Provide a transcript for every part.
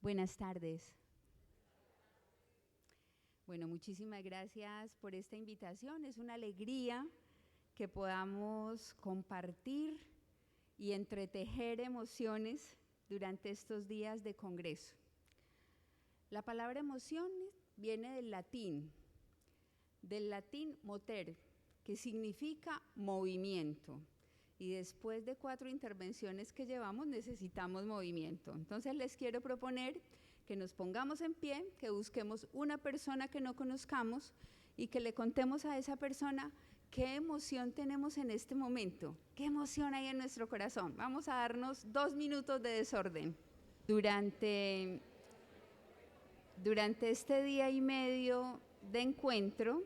Buenas tardes. Bueno, muchísimas gracias por esta invitación. Es una alegría que podamos compartir y entretejer emociones durante estos días de congreso. La palabra emociones viene del latín moter, que significa movimiento. Y después de 4 intervenciones que llevamos, necesitamos movimiento. Entonces les quiero proponer que nos pongamos en pie, que busquemos una persona que no conozcamos y que le contemos a esa persona qué emoción tenemos en este momento, qué emoción hay en nuestro corazón. Vamos a darnos 2 minutos de desorden. Durante este día y medio de encuentro,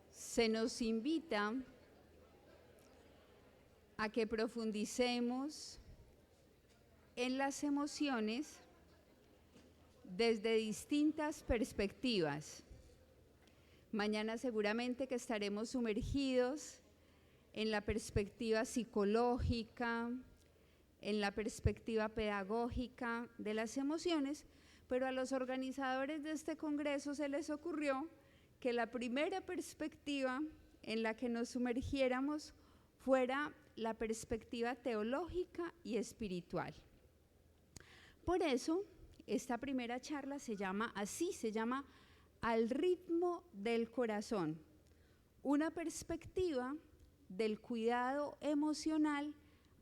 se nos invita a que profundicemos en las emociones desde distintas perspectivas. Mañana seguramente que estaremos sumergidos en la perspectiva psicológica, en la perspectiva pedagógica de las emociones, pero a los organizadores de este congreso se les ocurrió que la primera perspectiva en la que nos sumergiéramos fuera la perspectiva teológica y espiritual. Por eso, esta primera charla se llama Al ritmo del corazón, una perspectiva del cuidado emocional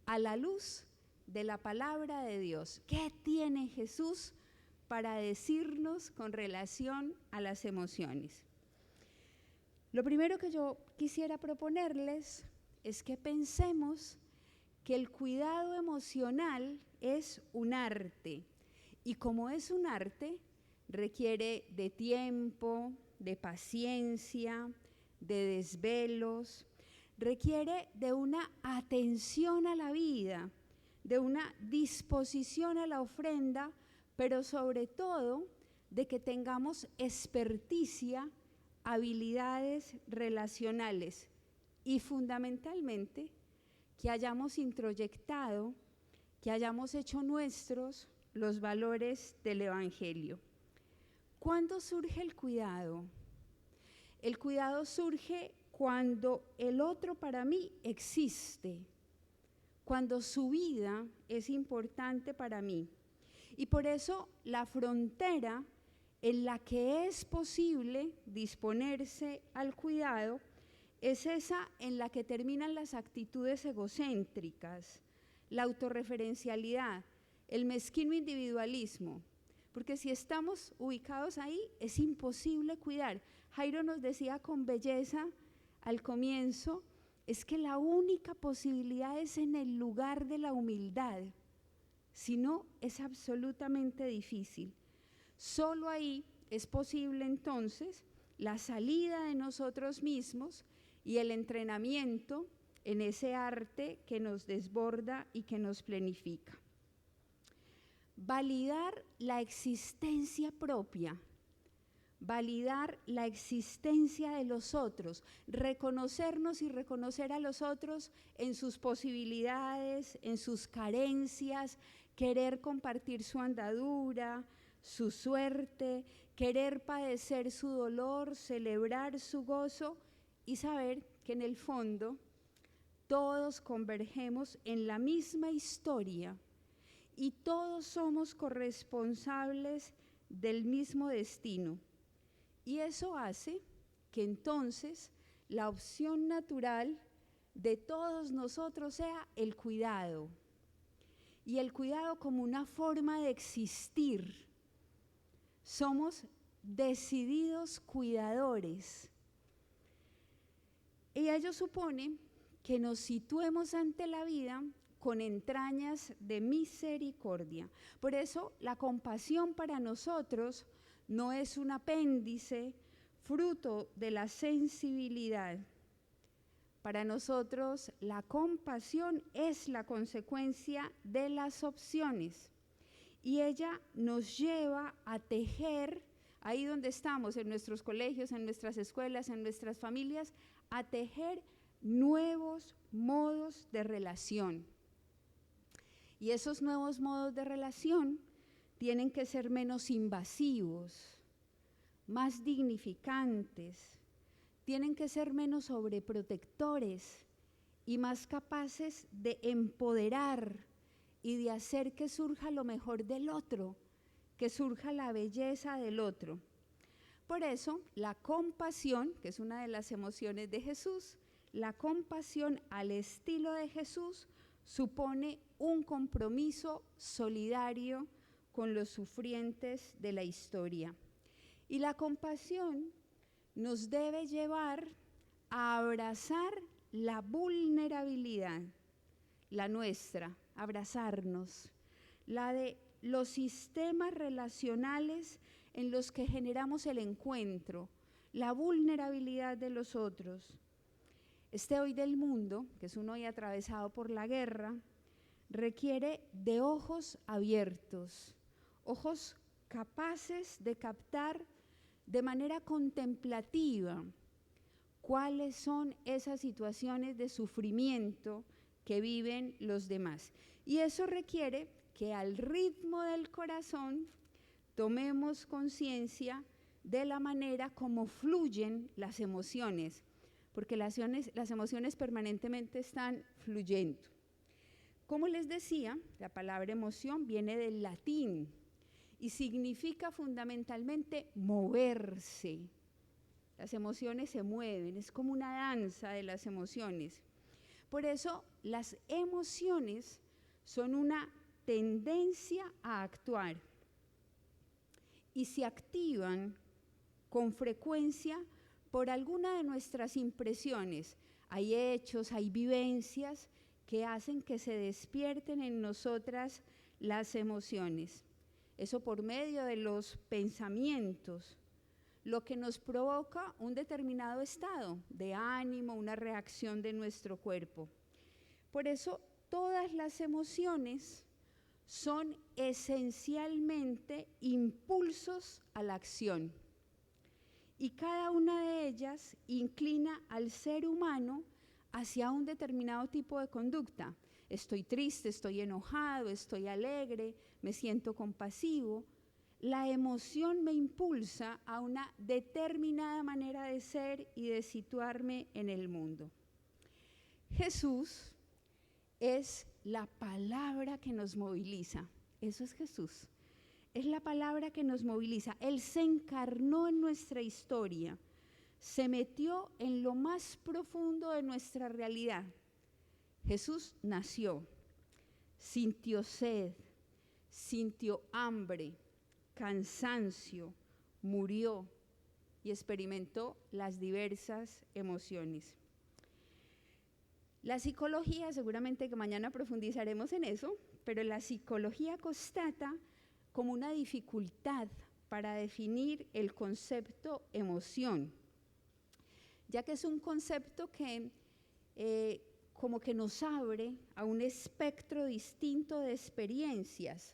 a la luz de la palabra de Dios. ¿Qué tiene Jesús para decirnos con relación a las emociones? Lo primero que yo quisiera proponerles es que pensemos que el cuidado emocional es un arte, y como es un arte, requiere de tiempo, de paciencia, de desvelos, requiere de una atención a la vida, de una disposición a la ofrenda, pero sobre todo de que tengamos experticia, habilidades relacionales y fundamentalmente que hayamos introyectado, que hayamos hecho nuestros los valores del Evangelio. ¿Cuándo surge el cuidado? El cuidado surge cuando el otro para mí existe, cuando su vida es importante para mí. Y por eso la frontera en la que es posible disponerse al cuidado es esa en la que terminan las actitudes egocéntricas, la autorreferencialidad, el mezquino individualismo, porque si estamos ubicados ahí es imposible cuidar. Jairo nos decía con belleza al comienzo, es que la única posibilidad es en el lugar de la humildad, si no es absolutamente difícil. Solo ahí es posible entonces la salida de nosotros mismos y el entrenamiento en ese arte que nos desborda y que nos plenifica. Validar la existencia propia, validar la existencia de los otros, reconocernos y reconocer a los otros en sus posibilidades, en sus carencias, querer compartir su andadura, su suerte, querer padecer su dolor, celebrar su gozo y saber que en el fondo todos convergemos en la misma historia y todos somos corresponsables del mismo destino. Y eso hace que entonces la opción natural de todos nosotros sea el cuidado. Y el cuidado como una forma de existir. Somos decididos cuidadores. Y ello supone que nos situemos ante la vida con entrañas de misericordia. Por eso la compasión para nosotros no es un apéndice fruto de la sensibilidad. Para nosotros la compasión es la consecuencia de las opciones y ella nos lleva a tejer, ahí donde estamos, en nuestros colegios, en nuestras escuelas, en nuestras familias, a tejer nuevos modos de relación. Y esos nuevos modos de relación tienen que ser menos invasivos, más dignificantes, tienen que ser menos sobreprotectores y más capaces de empoderar y de hacer que surja lo mejor del otro, que surja la belleza del otro. Por eso, la compasión, que es una de las emociones de Jesús, la compasión al estilo de Jesús supone un compromiso solidario con los sufrientes de la historia. Y la compasión nos debe llevar a abrazar la vulnerabilidad, la nuestra, abrazarnos, la de los sistemas relacionales en los que generamos el encuentro, la vulnerabilidad de los otros. Este hoy del mundo, que es un hoy atravesado por la guerra, requiere de ojos abiertos, ojos capaces de captar de manera contemplativa cuáles son esas situaciones de sufrimiento que viven los demás. Y eso requiere que al ritmo del corazón tomemos conciencia de la manera como fluyen las emociones, porque las emociones permanentemente están fluyendo. Como les decía, la palabra emoción viene del latín y significa fundamentalmente moverse. Las emociones se mueven, es como una danza de las emociones. Por eso, las emociones son una tendencia a actuar y se activan con frecuencia por alguna de nuestras impresiones. Hay hechos, hay vivencias que hacen que se despierten en nosotras las emociones. Eso por medio de los pensamientos, lo que nos provoca un determinado estado de ánimo, una reacción de nuestro cuerpo. Por eso, todas las emociones son esencialmente impulsos a la acción. Y cada una de ellas inclina al ser humano hacia un determinado tipo de conducta. Estoy triste, estoy enojado, estoy alegre, me siento compasivo. La emoción me impulsa a una determinada manera de ser y de situarme en el mundo. Jesús es la palabra que nos moviliza. Eso es Jesús. Es la palabra que nos moviliza. Él se encarnó en nuestra historia, se metió en lo más profundo de nuestra realidad. Jesús nació, sintió sed, sintió hambre, cansancio, murió y experimentó las diversas emociones. La psicología, seguramente que mañana profundizaremos en eso, pero la psicología constata como una dificultad para definir el concepto emoción, ya que es un concepto que como que nos abre a un espectro distinto de experiencias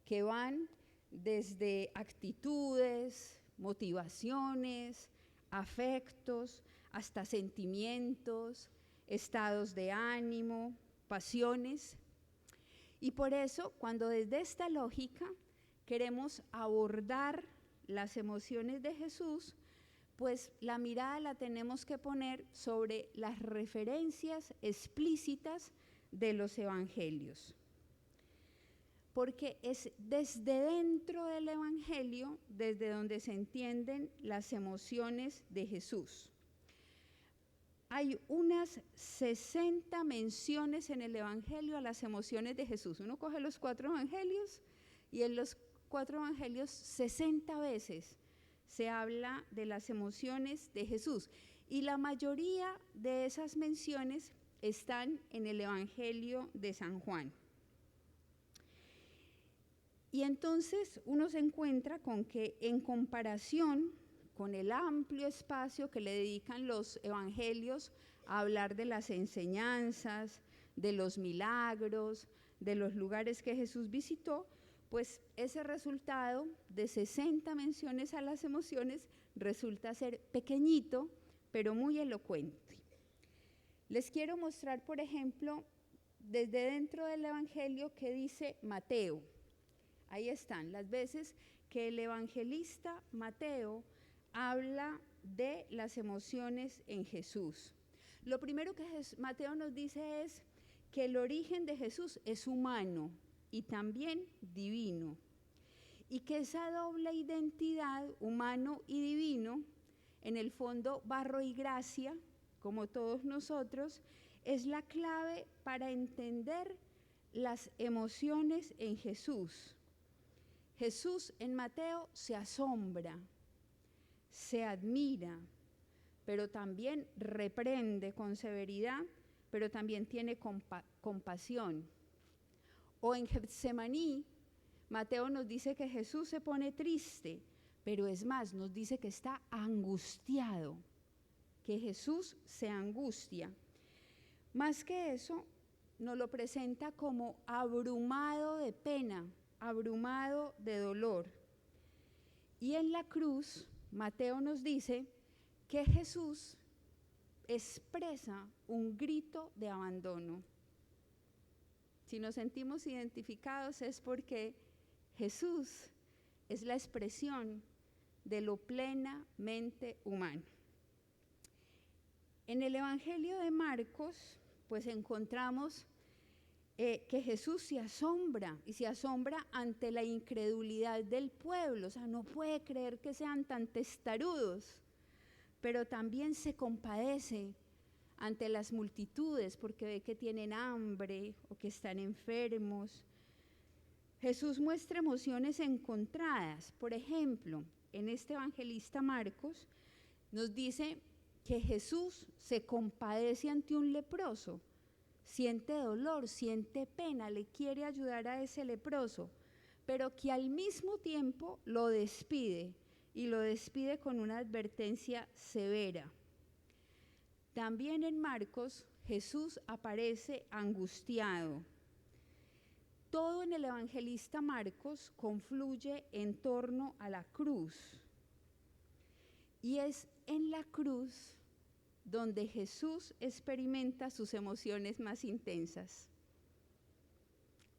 que van desde actitudes, motivaciones, afectos, hasta sentimientos, estados de ánimo, pasiones. Y por eso, cuando desde esta lógica queremos abordar las emociones de Jesús, pues la mirada la tenemos que poner sobre las referencias explícitas de los evangelios. Porque es desde dentro del evangelio desde donde se entienden las emociones de Jesús. Hay unas 60 menciones en el evangelio a las emociones de Jesús. Uno coge los 4 evangelios y en los 4 evangelios 60 veces se habla de las emociones de Jesús. Y la mayoría de esas menciones están en el evangelio de San Juan. Y entonces uno se encuentra con que en comparación con el amplio espacio que le dedican los evangelios a hablar de las enseñanzas, de los milagros, de los lugares que Jesús visitó, pues ese resultado de 60 menciones a las emociones resulta ser pequeñito, pero muy elocuente. Les quiero mostrar, por ejemplo, desde dentro del evangelio qué dice Mateo. Ahí están las veces que el evangelista Mateo habla de las emociones en Jesús. Lo primero que Mateo nos dice es que el origen de Jesús es humano y también divino, y que esa doble identidad, humano y divino, en el fondo barro y gracia, como todos nosotros, es la clave para entender las emociones en Jesús. Jesús en Mateo se asombra, se admira, pero también reprende con severidad, pero también tiene compasión. O en Getsemaní, Mateo nos dice que Jesús se pone triste, pero es más, nos dice que está angustiado, que Jesús se angustia. Más que eso, nos lo presenta como abrumado de pena, abrumado de dolor. Y en la cruz, Mateo nos dice que Jesús expresa un grito de abandono. Si nos sentimos identificados es porque Jesús es la expresión de lo plenamente humano. En el Evangelio de Marcos, pues encontramos que Jesús se asombra, y se asombra ante la incredulidad del pueblo, o sea, no puede creer que sean tan testarudos, pero también se compadece ante las multitudes porque ve que tienen hambre o que están enfermos. Jesús muestra emociones encontradas. Por ejemplo, en este evangelista Marcos nos dice que Jesús se compadece ante un leproso, siente dolor, siente pena, le quiere ayudar a ese leproso, pero que al mismo tiempo lo despide, y lo despide con una advertencia severa. También en Marcos, Jesús aparece angustiado. Todo en el evangelista Marcos confluye en torno a la cruz. Y es en la cruz donde Jesús experimenta sus emociones más intensas.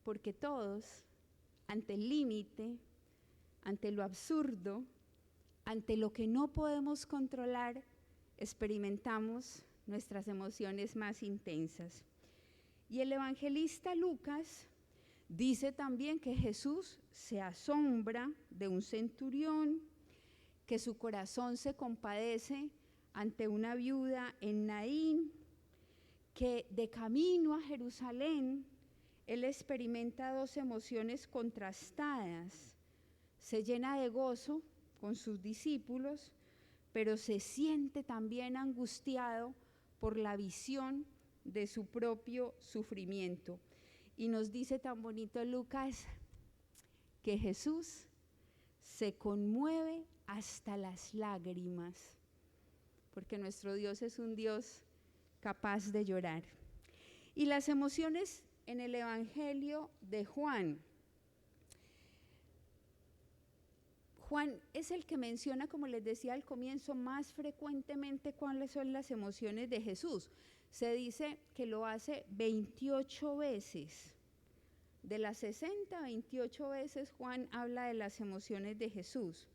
Porque todos, ante el límite, ante lo absurdo, ante lo que no podemos controlar, experimentamos nuestras emociones más intensas. Y el evangelista Lucas dice también que Jesús se asombra de un centurión, que su corazón se compadece ante una viuda en Naín, que de camino a Jerusalén él experimenta dos emociones contrastadas. Se llena de gozo con sus discípulos, pero se siente también angustiado por la visión de su propio sufrimiento. Y nos dice tan bonito Lucas que Jesús se conmueve hasta las lágrimas, porque nuestro Dios es un Dios capaz de llorar. Y las emociones en el Evangelio de Juan. Juan es el que menciona, como les decía al comienzo, más frecuentemente cuáles son las emociones de Jesús. Se dice que lo hace 28 veces. De las 60, 28 veces Juan habla de las emociones de Jesús.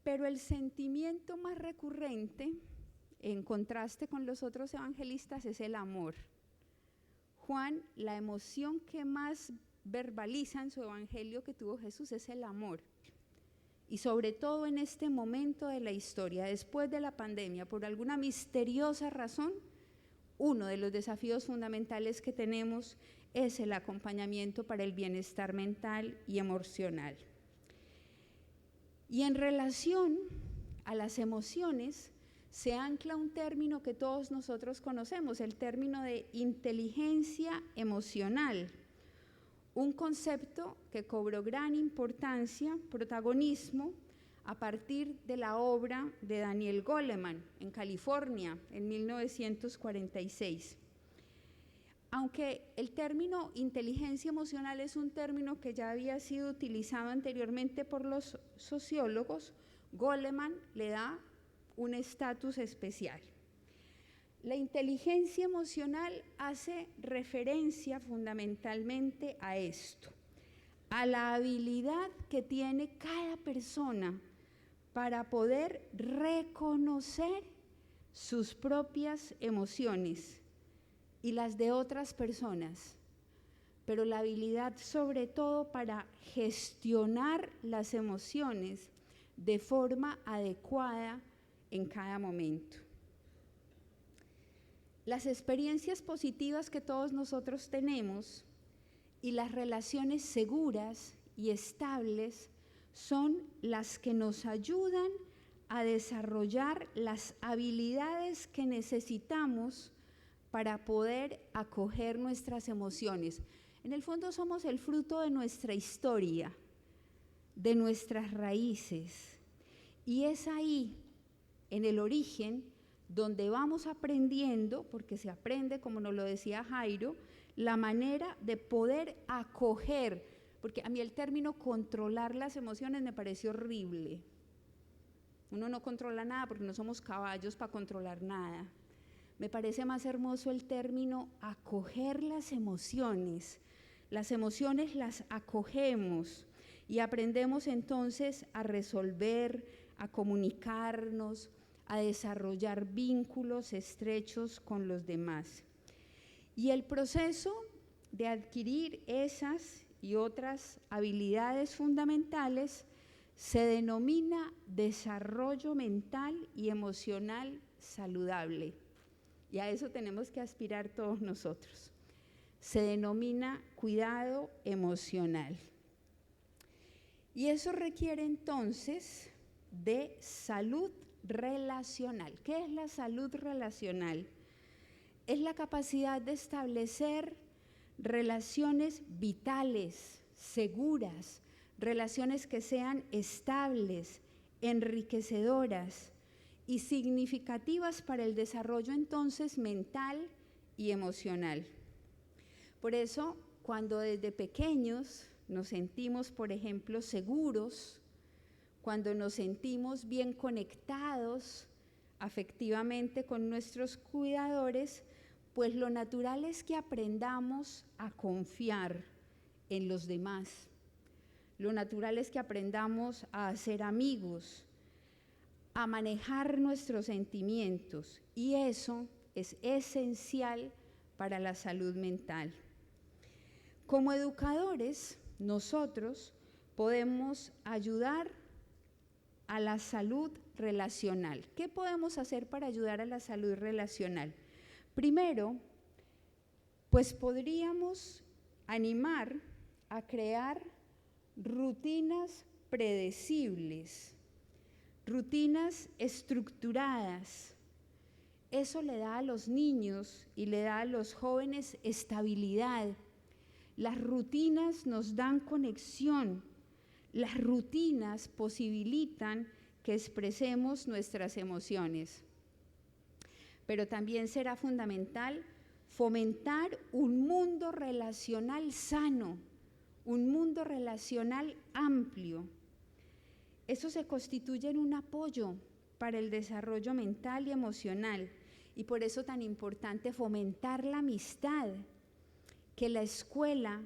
Pero el sentimiento más recurrente, en contraste con los otros evangelistas, es el amor. Juan, la emoción que más verbaliza en su evangelio que tuvo Jesús es el amor. Y sobre todo en este momento de la historia, después de la pandemia, por alguna misteriosa razón, uno de los desafíos fundamentales que tenemos es el acompañamiento para el bienestar mental y emocional. Y en relación a las emociones, se ancla un término que todos nosotros conocemos, el término de inteligencia emocional, un concepto que cobró gran importancia, protagonismo, a partir de la obra de Daniel Goleman en California en 1946. Aunque el término inteligencia emocional es un término que ya había sido utilizado anteriormente por los sociólogos, Goleman le da un estatus especial. La inteligencia emocional hace referencia fundamentalmente a esto, a la habilidad que tiene cada persona para poder reconocer sus propias emociones y las de otras personas, pero la habilidad sobre todo para gestionar las emociones de forma adecuada en cada momento. Las experiencias positivas que todos nosotros tenemos y las relaciones seguras y estables son las que nos ayudan a desarrollar las habilidades que necesitamos para poder acoger nuestras emociones. En el fondo somos el fruto de nuestra historia, de nuestras raíces, y es ahí, en el origen, donde vamos aprendiendo, porque se aprende, como nos lo decía Jairo, la manera de poder acoger, porque a mí el término controlar las emociones me pareció horrible. Uno no controla nada porque no somos caballos para controlar nada. Me parece más hermoso el término acoger las emociones. Las emociones las acogemos y aprendemos entonces a resolver, a comunicarnos, a desarrollar vínculos estrechos con los demás. Y el proceso de adquirir esas y otras habilidades fundamentales se denomina desarrollo mental y emocional saludable. Y a eso tenemos que aspirar todos nosotros. Se denomina cuidado emocional. Y eso requiere entonces de salud relacional. ¿Qué es la salud relacional? Es la capacidad de establecer relaciones vitales, seguras, relaciones que sean estables, enriquecedoras y significativas para el desarrollo entonces mental y emocional. Por eso, cuando desde pequeños nos sentimos, por ejemplo, seguros, cuando nos sentimos bien conectados afectivamente con nuestros cuidadores, pues lo natural es que aprendamos a confiar en los demás. Lo natural es que aprendamos a hacer amigos, a manejar nuestros sentimientos, y eso es esencial para la salud mental. Como educadores, nosotros podemos ayudar a la salud relacional. ¿Qué podemos hacer para ayudar a la salud relacional? Primero, pues podríamos animar a crear rutinas predecibles, rutinas estructuradas. Eso le da a los niños y le da a los jóvenes estabilidad. Las rutinas nos dan conexión. Las rutinas posibilitan que expresemos nuestras emociones. Pero también será fundamental fomentar un mundo relacional sano, un mundo relacional amplio. Eso se constituye en un apoyo para el desarrollo mental y emocional, y por eso tan importante fomentar la amistad, que la escuela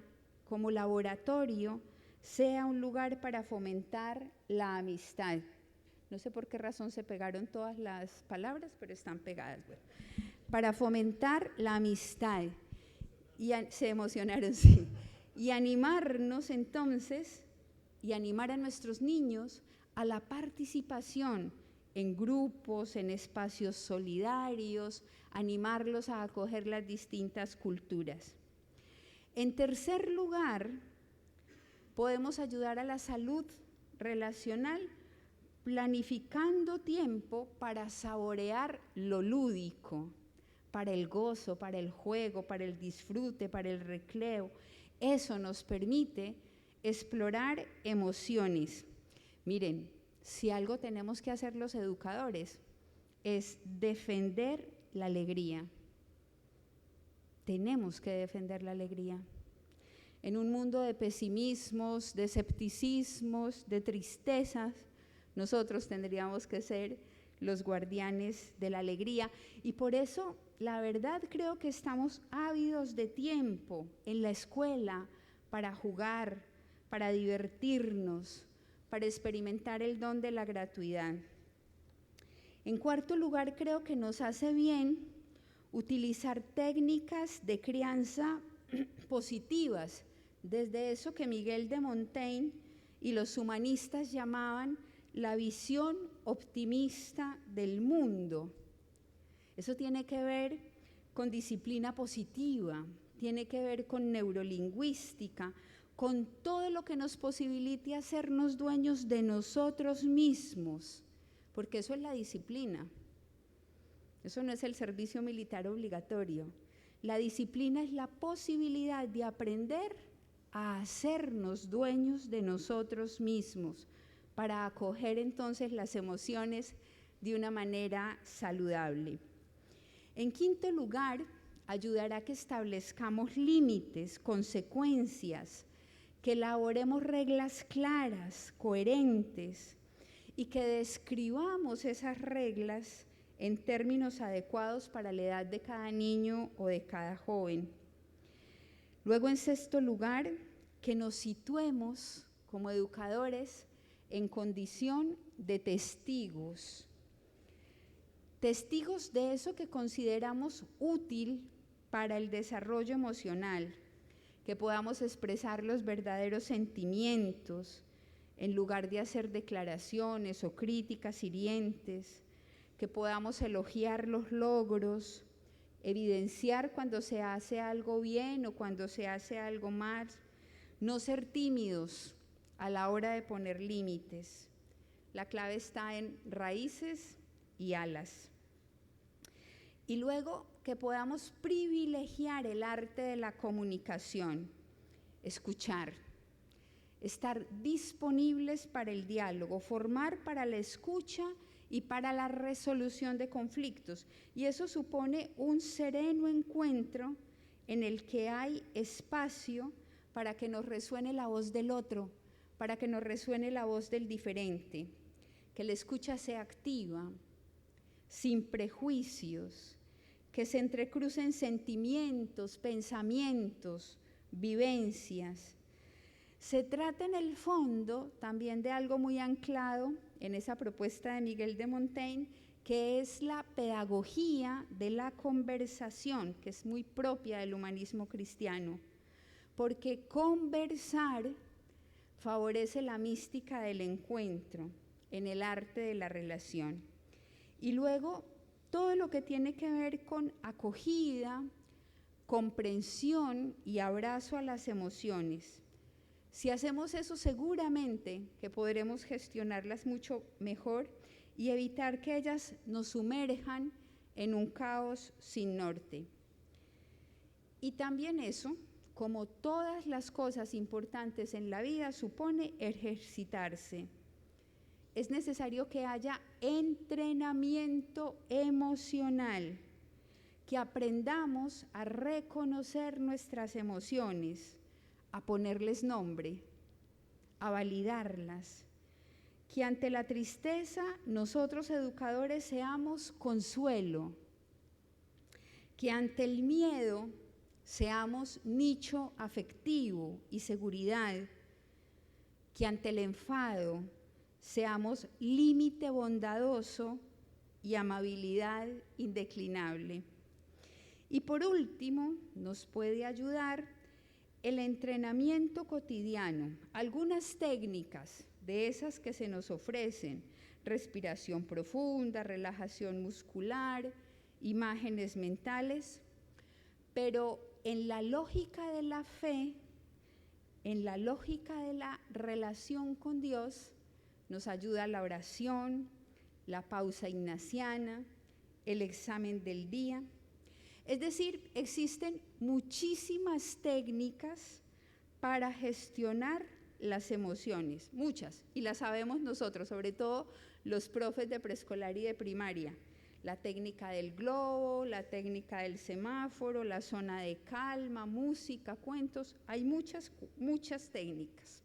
como laboratorio sea un lugar para fomentar la amistad. No sé por qué razón se pegaron todas las palabras, pero están pegadas. Bueno, para fomentar la amistad, y se emocionaron, sí, y animarnos entonces, y animar a nuestros niños a la participación en grupos, en espacios solidarios, animarlos a acoger las distintas culturas. En tercer lugar, podemos ayudar a la salud relacional planificando tiempo para saborear lo lúdico, para el gozo, para el juego, para el disfrute, para el recreo. Eso nos permite explorar emociones. Miren, si algo tenemos que hacer los educadores es defender la alegría. Tenemos que defender la alegría. En un mundo de pesimismos, de escepticismos, de tristezas, nosotros tendríamos que ser los guardianes de la alegría. Y por eso, la verdad, creo que estamos ávidos de tiempo en la escuela para jugar, para divertirnos, para experimentar el don de la gratuidad. En cuarto lugar, creo que nos hace bien utilizar técnicas de crianza positivas, desde eso que Miguel de Montaigne y los humanistas llamaban la visión optimista del mundo. Eso tiene que ver con disciplina positiva, tiene que ver con neurolingüística, con todo lo que nos posibilite hacernos dueños de nosotros mismos, porque eso es la disciplina. Eso no es el servicio militar obligatorio. La disciplina es la posibilidad de aprender a hacernos dueños de nosotros mismos, para acoger entonces las emociones de una manera saludable. En quinto lugar, ayudará a que establezcamos límites, consecuencias, que elaboremos reglas claras, coherentes, y que describamos esas reglas en términos adecuados para la edad de cada niño o de cada joven. Luego, en sexto lugar, que nos situemos como educadores en condición de testigos. Testigos de eso que consideramos útil para el desarrollo emocional, que podamos expresar los verdaderos sentimientos en lugar de hacer declaraciones o críticas hirientes, que podamos elogiar los logros, evidenciar cuando se hace algo bien o cuando se hace algo mal, no ser tímidos a la hora de poner límites. La clave está en raíces y alas. Y luego que podamos privilegiar el arte de la comunicación, escuchar, estar disponibles para el diálogo, formar para la escucha y para la resolución de conflictos. Y eso supone un sereno encuentro en el que hay espacio para que nos resuene la voz del otro, para que nos resuene la voz del diferente, que la escucha sea activa, sin prejuicios, que se entrecrucen sentimientos, pensamientos, vivencias. Se trata en el fondo también de algo muy anclado en esa propuesta de Miguel de Montaigne, que es la pedagogía de la conversación, que es muy propia del humanismo cristiano, porque conversar favorece la mística del encuentro en el arte de la relación. Y luego todo lo que tiene que ver con acogida, comprensión y abrazo a las emociones. Si hacemos eso, seguramente que podremos gestionarlas mucho mejor y evitar que ellas nos sumerjan en un caos sin norte. Y también eso, como todas las cosas importantes en la vida, supone ejercitarse. Es necesario que haya entrenamiento emocional, que aprendamos a reconocer nuestras emociones, a ponerles nombre, a validarlas, que ante la tristeza nosotros educadores seamos consuelo, que ante el miedo seamos nicho afectivo y seguridad, que ante el enfado seamos límite bondadoso y amabilidad indeclinable. Y por último, nos puede ayudar el entrenamiento cotidiano, algunas técnicas de esas que se nos ofrecen, respiración profunda, relajación muscular, imágenes mentales, pero en la lógica de la fe, en la lógica de la relación con Dios, nos ayuda la oración, la pausa ignaciana, el examen del día. Es decir, existen muchísimas técnicas para gestionar las emociones, muchas, y las sabemos nosotros, sobre todo los profes de preescolar y de primaria. La técnica del globo, la técnica del semáforo, la zona de calma, música, cuentos, hay muchas técnicas.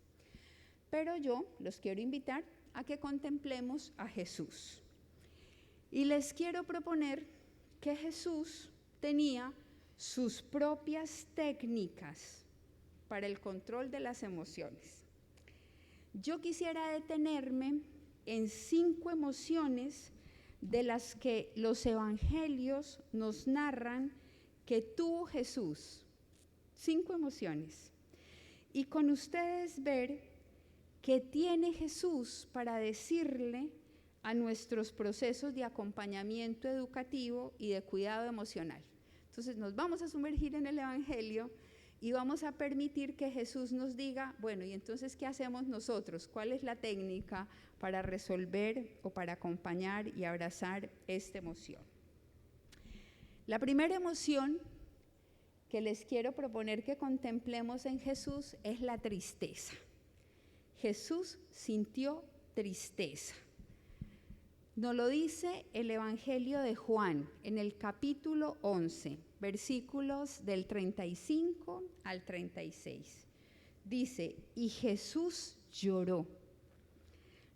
Pero yo los quiero invitar a que contemplemos a Jesús. Y les quiero proponer que Jesús tenía sus propias técnicas para el control de las emociones. Yo quisiera detenerme en 5 emociones de las que los evangelios nos narran que tuvo Jesús. 5 emociones. Y con ustedes ver qué tiene Jesús para decirle a nuestros procesos de acompañamiento educativo y de cuidado emocional. Entonces nos vamos a sumergir en el Evangelio y vamos a permitir que Jesús nos diga, bueno, y entonces, ¿qué hacemos nosotros? ¿Cuál es la técnica para resolver o para acompañar y abrazar esta emoción? La primera emoción que les quiero proponer que contemplemos en Jesús es la tristeza. Jesús sintió tristeza. Nos lo dice el Evangelio de Juan en el capítulo 11, versículos del 35 al 36. Dice, y Jesús lloró.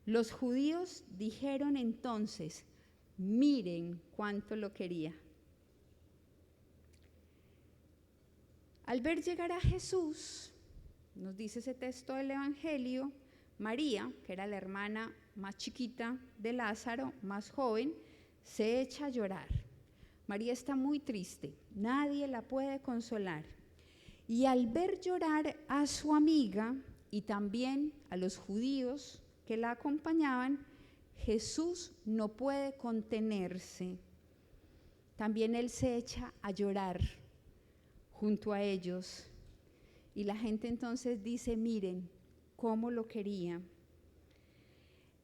Los judíos dijeron entonces, miren cuánto lo quería. Al ver llegar a Jesús, nos dice ese texto del Evangelio, María, que era la hermana más chiquita de Lázaro, más joven, se echa a llorar. María está muy triste, nadie la puede consolar. Y al ver llorar a su amiga y también a los judíos que la acompañaban, Jesús no puede contenerse. También él se echa a llorar junto a ellos. Y la gente entonces dice, miren cómo lo quería.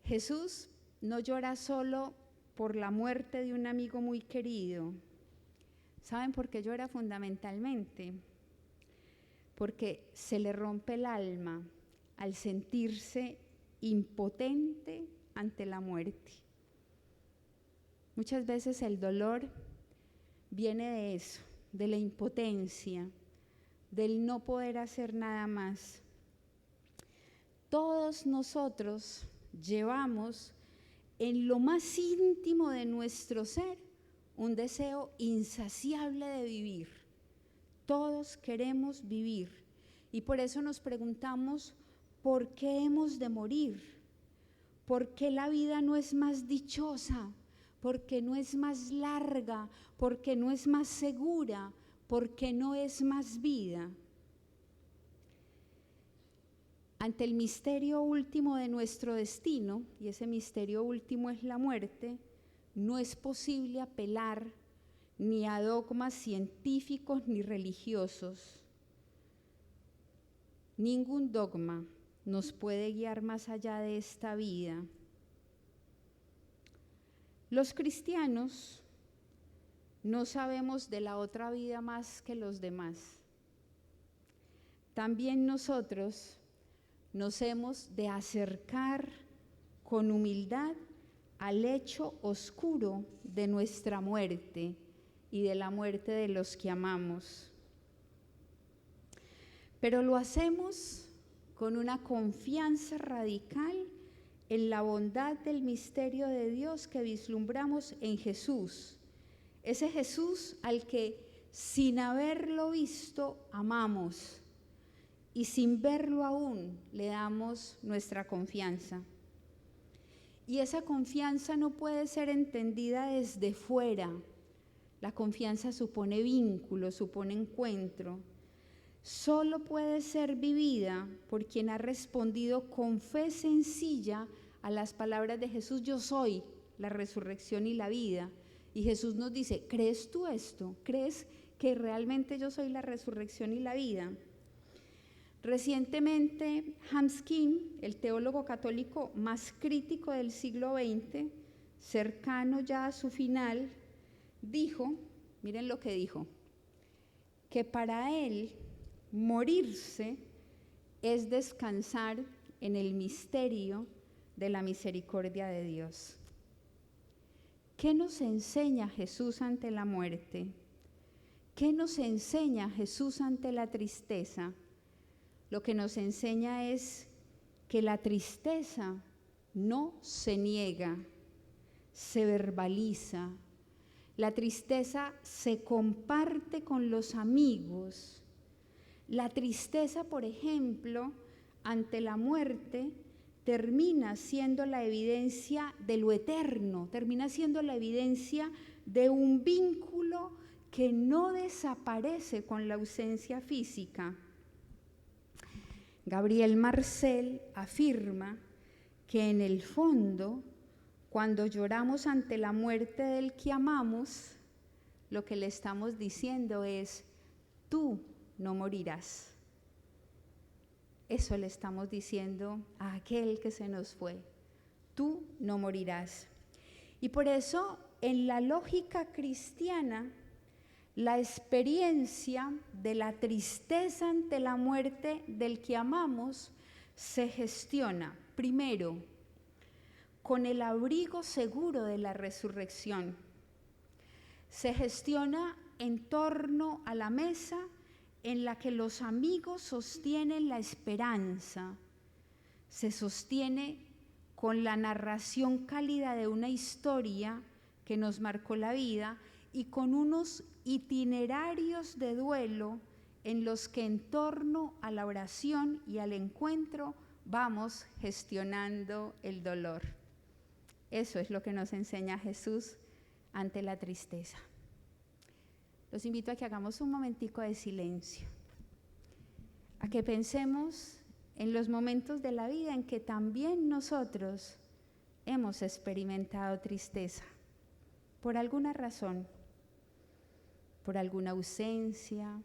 Jesús no llora solo por la muerte de un amigo muy querido. ¿Saben por qué llora fundamentalmente? Porque se le rompe el alma al sentirse impotente ante la muerte. Muchas veces el dolor viene de eso, de la impotencia, del no poder hacer nada más. Todos nosotros llevamos en lo más íntimo de nuestro ser un deseo insaciable de vivir. Todos queremos vivir y por eso nos preguntamos ¿por qué hemos de morir? ¿Por qué la vida no es más dichosa? ¿Por qué no es más larga? ¿Por qué no es más segura? ¿Por qué no es más vida? Ante el misterio último de nuestro destino, y ese misterio último es la muerte, no es posible apelar ni a dogmas científicos ni religiosos. Ningún dogma nos puede guiar más allá de esta vida. Los cristianos no sabemos de la otra vida más que los demás. También nosotros nos hemos de acercar con humildad al hecho oscuro de nuestra muerte y de la muerte de los que amamos. Pero lo hacemos con una confianza radical en la bondad del misterio de Dios que vislumbramos en Jesús. Ese Jesús al que sin haberlo visto amamos y sin verlo aún le damos nuestra confianza. Y esa confianza no puede ser entendida desde fuera. La confianza supone vínculo, supone encuentro. Solo puede ser vivida por quien ha respondido con fe sencilla a las palabras de Jesús, yo soy la resurrección y la vida. Y Jesús nos dice, ¿crees tú esto? ¿Crees que realmente yo soy la resurrección y la vida? Recientemente, Hamskine, el teólogo católico más crítico del siglo XX, cercano ya a su final, dijo, miren lo que dijo, que para él morirse es descansar en el misterio de la misericordia de Dios. ¿Qué nos enseña Jesús ante la muerte? ¿Qué nos enseña Jesús ante la tristeza? Lo que nos enseña es que la tristeza no se niega, se verbaliza. La tristeza se comparte con los amigos. La tristeza, por ejemplo, ante la muerte, termina siendo la evidencia de lo eterno, termina siendo la evidencia de un vínculo que no desaparece con la ausencia física. Gabriel Marcel afirma que en el fondo, cuando lloramos ante la muerte del que amamos, lo que le estamos diciendo es: tú no morirás. Eso le estamos diciendo a aquel que se nos fue: tú no morirás. Y por eso, en la lógica cristiana, la experiencia de la tristeza ante la muerte del que amamos se gestiona, primero, con el abrigo seguro de la resurrección. Se gestiona en torno a la mesa en la que los amigos sostienen la esperanza. Se sostiene con la narración cálida de una historia que nos marcó la vida y con unos itinerarios de duelo en los que en torno a la oración y al encuentro vamos gestionando el dolor. Eso es lo que nos enseña Jesús ante la tristeza. Los invito a que hagamos un momentico de silencio, a que pensemos en los momentos de la vida en que también nosotros hemos experimentado tristeza, por alguna razón, por alguna ausencia,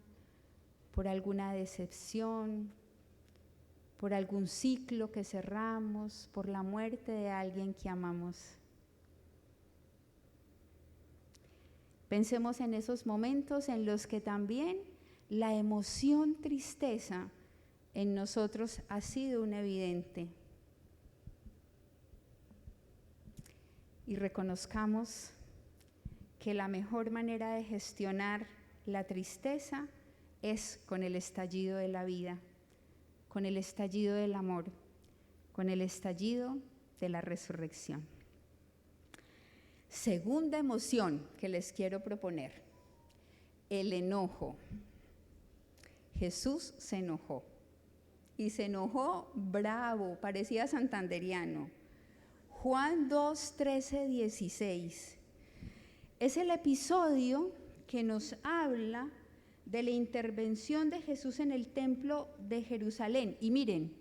por alguna decepción, por algún ciclo que cerramos, por la muerte de alguien que amamos. Pensemos en esos momentos en los que también la emoción tristeza en nosotros ha sido un evidente. Y reconozcamos que la mejor manera de gestionar la tristeza es con el estallido de la vida, con el estallido del amor, con el estallido de la resurrección. Segunda emoción que les quiero proponer: el enojo. Jesús se enojó, y se enojó bravo, parecía santanderiano. Juan 2, 13, 16. Es el episodio que nos habla de la intervención de Jesús en el templo de Jerusalén. Y miren,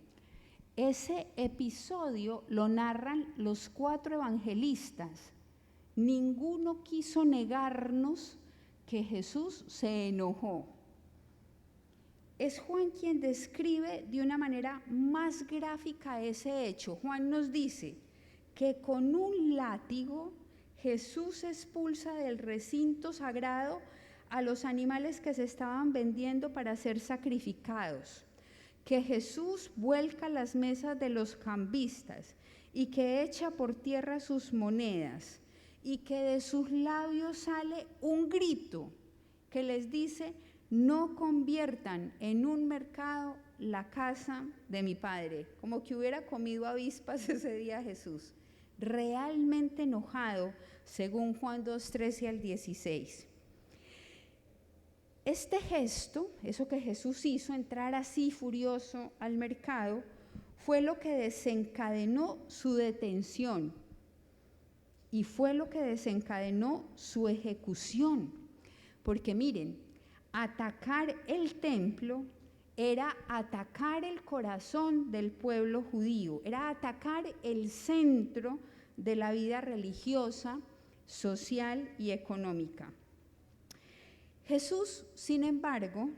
ese episodio lo narran los 4 evangelistas. Ninguno quiso negarnos que Jesús se enojó. Es Juan quien describe de una manera más gráfica ese hecho. Juan nos dice que con un látigo Jesús expulsa del recinto sagrado a los animales que se estaban vendiendo para ser sacrificados, que Jesús vuelca las mesas de los cambistas y que echa por tierra sus monedas, y que de sus labios sale un grito que les dice: no conviertan en un mercado la casa de mi Padre. Como que hubiera comido avispas ese día Jesús, realmente enojado, según Juan 2, 13 al 16. Este gesto, eso que Jesús hizo, entrar así furioso al mercado, fue lo que desencadenó su detención y fue lo que desencadenó su ejecución. Porque miren, atacar el templo era atacar el corazón del pueblo judío, era atacar el centro de la vida religiosa, social y económica. Jesús, sin embargo,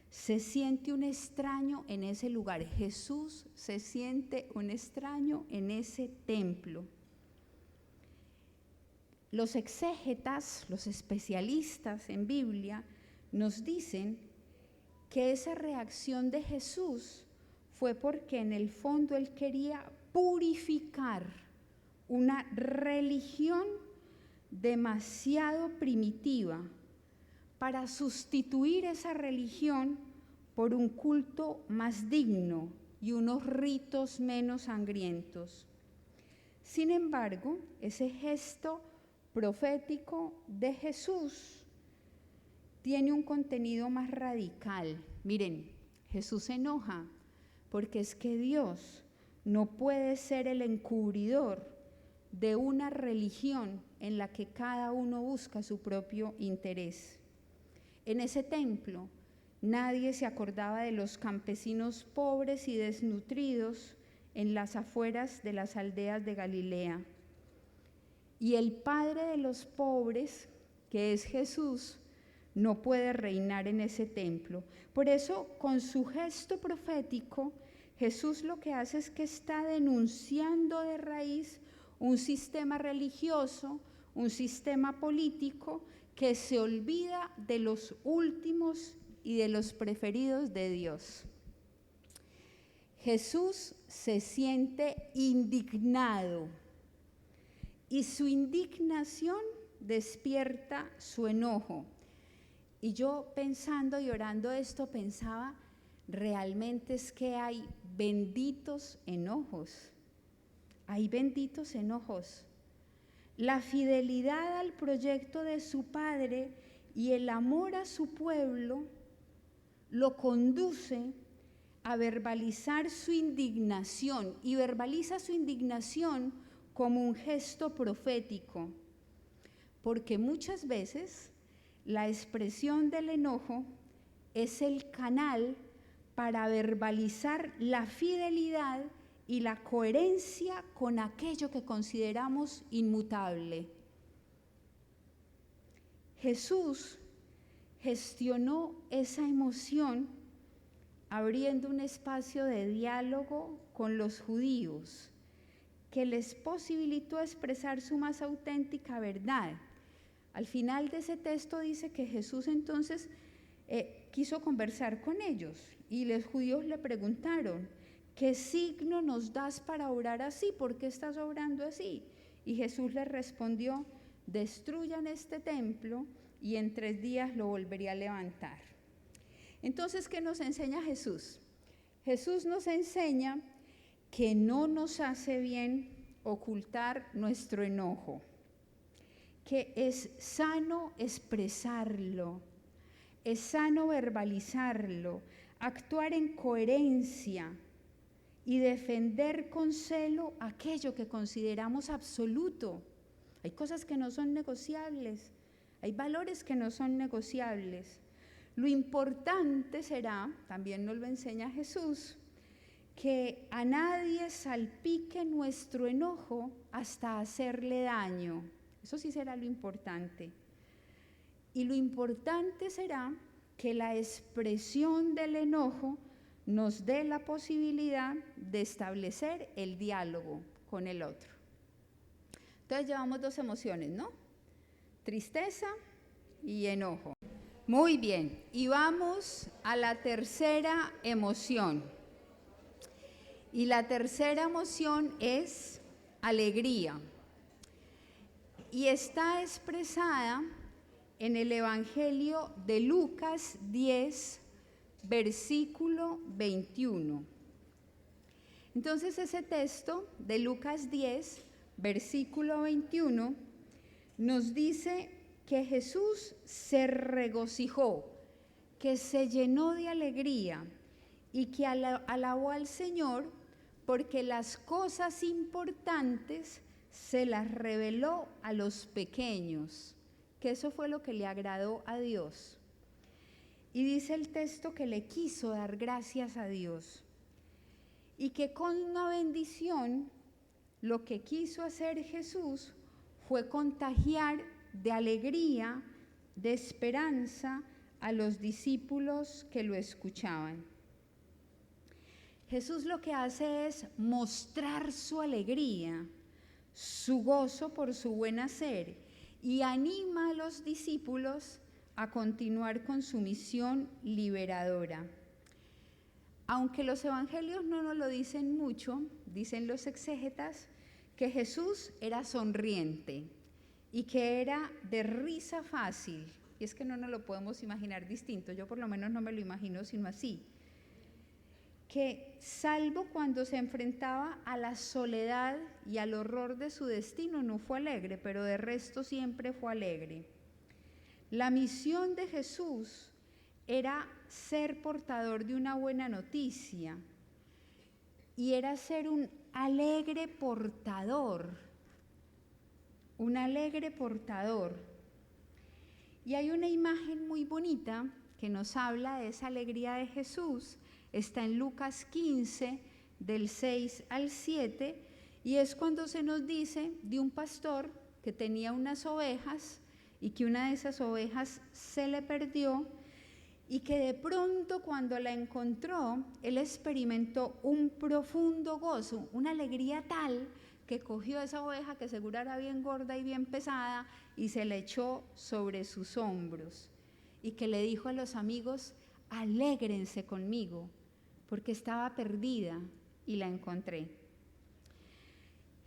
se siente un extraño en ese lugar. Jesús se siente un extraño en ese templo. Los exégetas, los especialistas en Biblia, nos dicen que esa reacción de Jesús fue porque en el fondo él quería purificar una religión demasiado primitiva para sustituir esa religión por un culto más digno y unos ritos menos sangrientos. Sin embargo, ese gesto profético de Jesús tiene un contenido más radical. Miren, Jesús se enoja porque es que Dios no puede ser el encubridor de una religión en la que cada uno busca su propio interés. En ese templo nadie se acordaba de los campesinos pobres y desnutridos en las afueras de las aldeas de Galilea. Y el Padre de los pobres, que es Jesús, no puede reinar en ese templo. Por eso, con su gesto profético, Jesús lo que hace es que está denunciando de raíz un sistema religioso, un sistema político que se olvida de los últimos y de los preferidos de Dios. Jesús se siente indignado y su indignación despierta su enojo. Y yo pensando y orando esto pensaba, realmente es que hay benditos enojos. Hay benditos enojos. La fidelidad al proyecto de su Padre y el amor a su pueblo lo conduce a verbalizar su indignación, y verbaliza su indignación como un gesto profético, porque muchas veces la expresión del enojo es el canal para verbalizar la fidelidad y la coherencia con aquello que consideramos inmutable. Jesús gestionó esa emoción abriendo un espacio de diálogo con los judíos que les posibilitó expresar su más auténtica verdad. Al final de ese texto dice que Jesús entonces quiso conversar con ellos y los judíos le preguntaron: ¿qué signo nos das para orar así? ¿Por qué estás orando así? Y Jesús les respondió: destruyan este templo y en 3 días lo volveré a levantar. Entonces, ¿qué nos enseña Jesús? Jesús nos enseña que no nos hace bien ocultar nuestro enojo, que es sano expresarlo, es sano verbalizarlo, actuar en coherencia y defender con celo aquello que consideramos absoluto. Hay cosas que no son negociables, hay valores que no son negociables. Lo importante será, también nos lo enseña Jesús, que a nadie salpique nuestro enojo hasta hacerle daño. Eso sí será lo importante. Y lo importante será que la expresión del enojo nos dé la posibilidad de establecer el diálogo con el otro. Entonces llevamos 2 emociones, ¿no? Tristeza y enojo. Muy bien, y vamos a la tercera emoción. Y la tercera emoción es alegría. Y está expresada en el Evangelio de Lucas 10, versículo 21. Entonces ese texto de Lucas 10, versículo 21, nos dice que Jesús se regocijó, que se llenó de alegría y que alabó al Señor porque las cosas importantes se las reveló a los pequeños, que eso fue lo que le agradó a Dios. Y dice el texto que le quiso dar gracias a Dios y que con una bendición lo que quiso hacer Jesús fue contagiar de alegría, de esperanza a los discípulos que lo escuchaban. Jesús lo que hace es mostrar su alegría, su gozo por su buen hacer, y anima a los discípulos a continuar con su misión liberadora. Aunque los evangelios no nos lo dicen mucho, dicen los exégetas que Jesús era sonriente y que era de risa fácil. Y es que no nos lo podemos imaginar distinto, yo por lo menos no me lo imagino sino así. Que salvo cuando se enfrentaba a la soledad y al horror de su destino, no fue alegre, pero de resto siempre fue alegre. La misión de Jesús era ser portador de una buena noticia, y era ser un alegre portador, un alegre portador. Y hay una imagen muy bonita que nos habla de esa alegría de Jesús, está en Lucas 15, del 6 al 7, y es cuando se nos dice de un pastor que tenía unas ovejas y que una de esas ovejas se le perdió y que de pronto cuando la encontró, él experimentó un profundo gozo, una alegría tal que cogió esa oveja que seguro era bien gorda y bien pesada y se la echó sobre sus hombros y que le dijo a los amigos: alégrense conmigo porque estaba perdida y la encontré.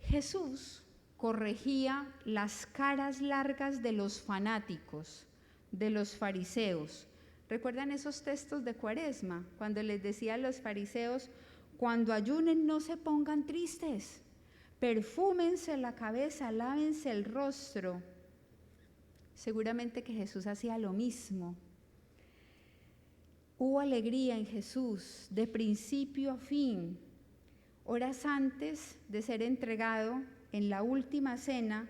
Jesús corregía las caras largas de los fanáticos, de los fariseos. ¿Recuerdan esos textos de Cuaresma? Cuando les decía a los fariseos: cuando ayunen no se pongan tristes, perfúmense la cabeza, lávense el rostro. Seguramente que Jesús hacía lo mismo. Hubo alegría en Jesús de principio a fin. Horas antes de ser entregado, en la última cena,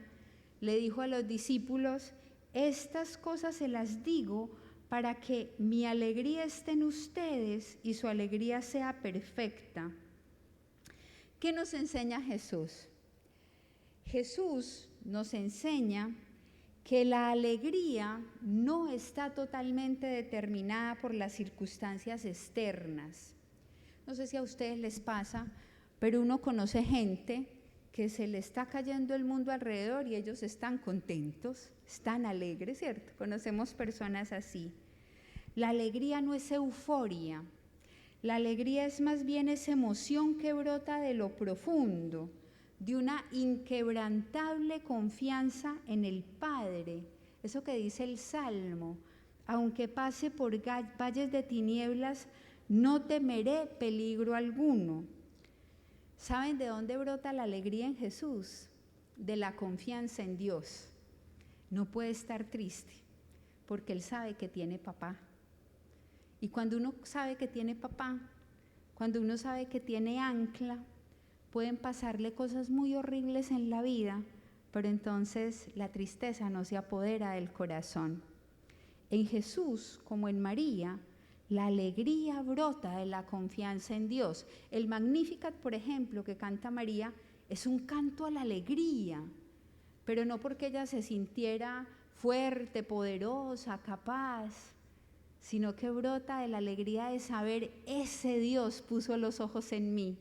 le dijo a los discípulos: estas cosas se las digo para que mi alegría esté en ustedes y su alegría sea perfecta. ¿Qué nos enseña Jesús? Jesús nos enseña que la alegría no está totalmente determinada por las circunstancias externas. No sé si a ustedes les pasa, pero uno conoce gente que se le está cayendo el mundo alrededor y ellos están contentos, están alegres, ¿cierto? Conocemos personas así. La alegría no es euforia, la alegría es más bien esa emoción que brota de lo profundo, de una inquebrantable confianza en el Padre. Eso que dice el Salmo: aunque pase por valles de tinieblas, no temeré peligro alguno. ¿Saben de dónde brota la alegría en Jesús? De la confianza en Dios. No puede estar triste porque Él sabe que tiene papá. Y cuando uno sabe que tiene papá, cuando uno sabe que tiene ancla, pueden pasarle cosas muy horribles en la vida, pero entonces la tristeza no se apodera del corazón. En Jesús, como en María, la alegría brota de la confianza en Dios. El Magnificat, por ejemplo, que canta María, es un canto a la alegría, pero no porque ella se sintiera fuerte, poderosa, capaz, sino que brota de la alegría de saber: ese Dios puso los ojos en mí,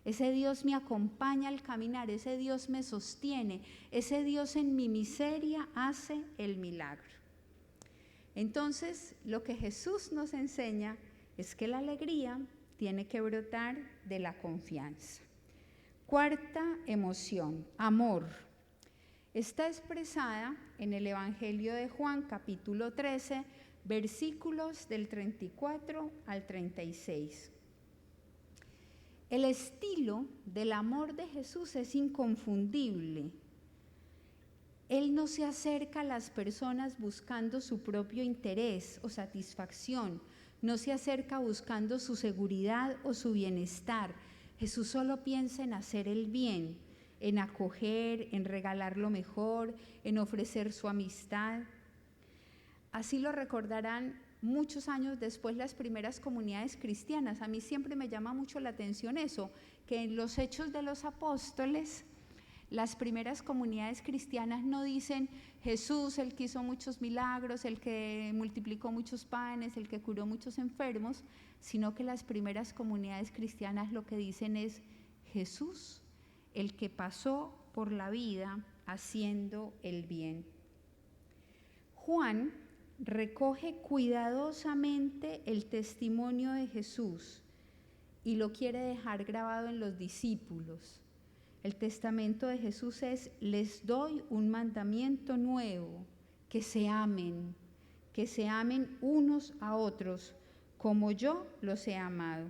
ese Dios me acompaña al caminar, ese Dios me sostiene, ese Dios en mi miseria hace el milagro. Entonces, lo que Jesús nos enseña es que la alegría tiene que brotar de la confianza. Cuarta emoción, amor. Está expresada en el Evangelio de Juan, capítulo 13, versículos del 34 al 36. El estilo del amor de Jesús es inconfundible. Él no se acerca a las personas buscando su propio interés o satisfacción, no se acerca buscando su seguridad o su bienestar. Jesús solo piensa en hacer el bien, en acoger, en regalar lo mejor, en ofrecer su amistad. Así lo recordarán muchos años después las primeras comunidades cristianas. A mí siempre me llama mucho la atención eso, que en los Hechos de los Apóstoles, las primeras comunidades cristianas no dicen Jesús, el que hizo muchos milagros, el que multiplicó muchos panes, el que curó muchos enfermos, sino que las primeras comunidades cristianas lo que dicen es Jesús, el que pasó por la vida haciendo el bien. Juan recoge cuidadosamente el testimonio de Jesús y lo quiere dejar grabado en los discípulos. El testamento de Jesús es: les doy un mandamiento nuevo, que se amen unos a otros, como yo los he amado.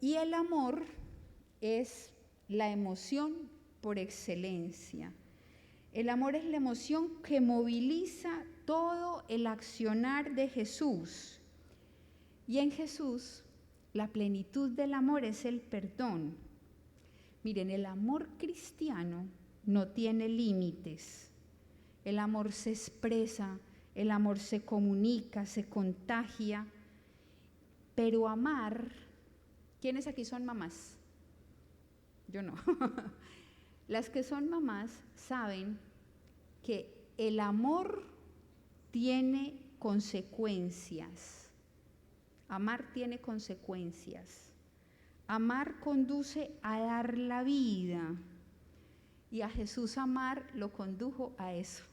Y el amor es la emoción por excelencia. El amor es la emoción que moviliza todo el accionar de Jesús. Y en Jesús La plenitud del amor es el perdón. Miren, el amor cristiano no tiene límites. El amor se expresa, el amor se comunica, se contagia. Pero amar, ¿quiénes aquí son mamás? Yo no. Las que son mamás saben que el amor tiene consecuencias. Amar tiene consecuencias. Amar conduce a dar la vida. Y a Jesús amar lo condujo a eso,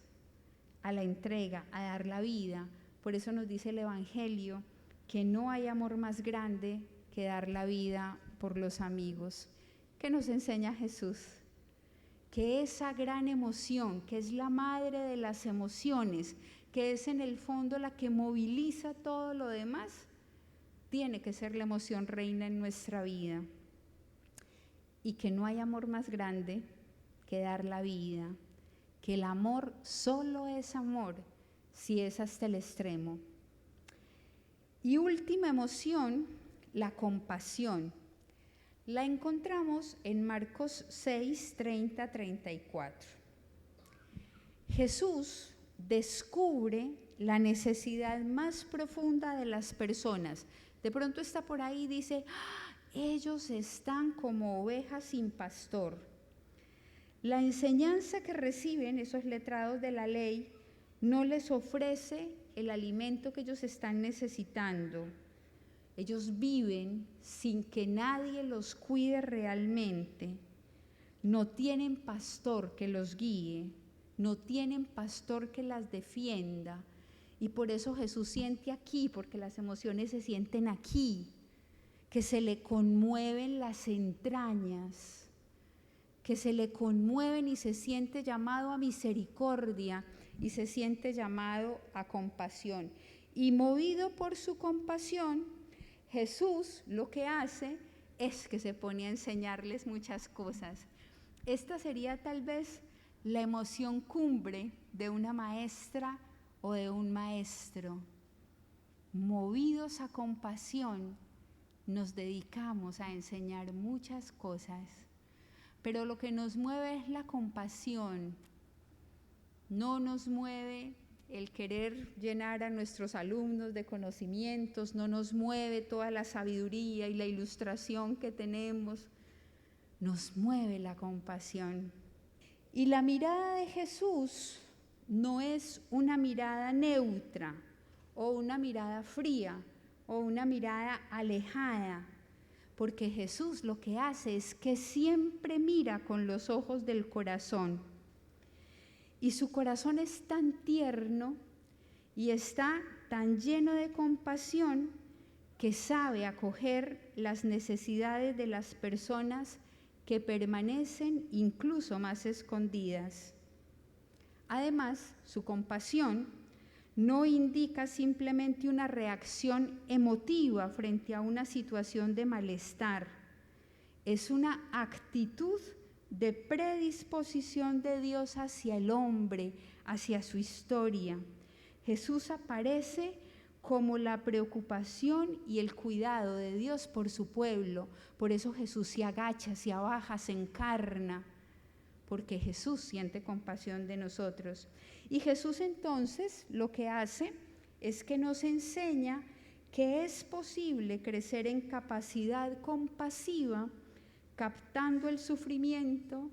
a la entrega, a dar la vida. Por eso nos dice el Evangelio que no hay amor más grande que dar la vida por los amigos. ¿Qué nos enseña Jesús? Que esa gran emoción, que es la madre de las emociones, que es en el fondo la que moviliza todo lo demás, tiene que ser la emoción reina en nuestra vida. Y que no hay amor más grande que dar la vida, que el amor solo es amor si es hasta el extremo. Y última emoción, la compasión. La encontramos en Marcos 6, 30, 34. Jesús descubre la necesidad más profunda de las personas. De pronto está por ahí y dice, ellos están como ovejas sin pastor. La enseñanza que reciben esos letrados de la ley no les ofrece el alimento que ellos están necesitando. Ellos viven sin que nadie los cuide realmente. No tienen pastor que los guíe, no tienen pastor que las defienda. Y por eso Jesús siente aquí, porque las emociones se sienten aquí, que se le conmueven las entrañas, que se le conmueven y se siente llamado a misericordia y se siente llamado a compasión. Y movido por su compasión, Jesús lo que hace es que se pone a enseñarles muchas cosas. Esta sería tal vez la emoción cumbre de una maestra o de un maestro. Movidos a compasión, nos dedicamos a enseñar muchas cosas, pero lo que nos mueve es la compasión. No nos mueve el querer llenar a nuestros alumnos de conocimientos, no nos mueve toda la sabiduría y la ilustración que tenemos, nos mueve la compasión. Y la mirada de Jesús no es una mirada neutra o una mirada fría o una mirada alejada, porque Jesús lo que hace es que siempre mira con los ojos del corazón. Y su corazón es tan tierno y está tan lleno de compasión que sabe acoger las necesidades de las personas que permanecen incluso más escondidas. Además, su compasión no indica simplemente una reacción emotiva frente a una situación de malestar. Es una actitud de predisposición de Dios hacia el hombre, hacia su historia. Jesús aparece como la preocupación y el cuidado de Dios por su pueblo. Por eso Jesús se agacha, se abaja, se encarna, porque Jesús siente compasión de nosotros. Y Jesús entonces lo que hace es que nos enseña que es posible crecer en capacidad compasiva, captando el sufrimiento,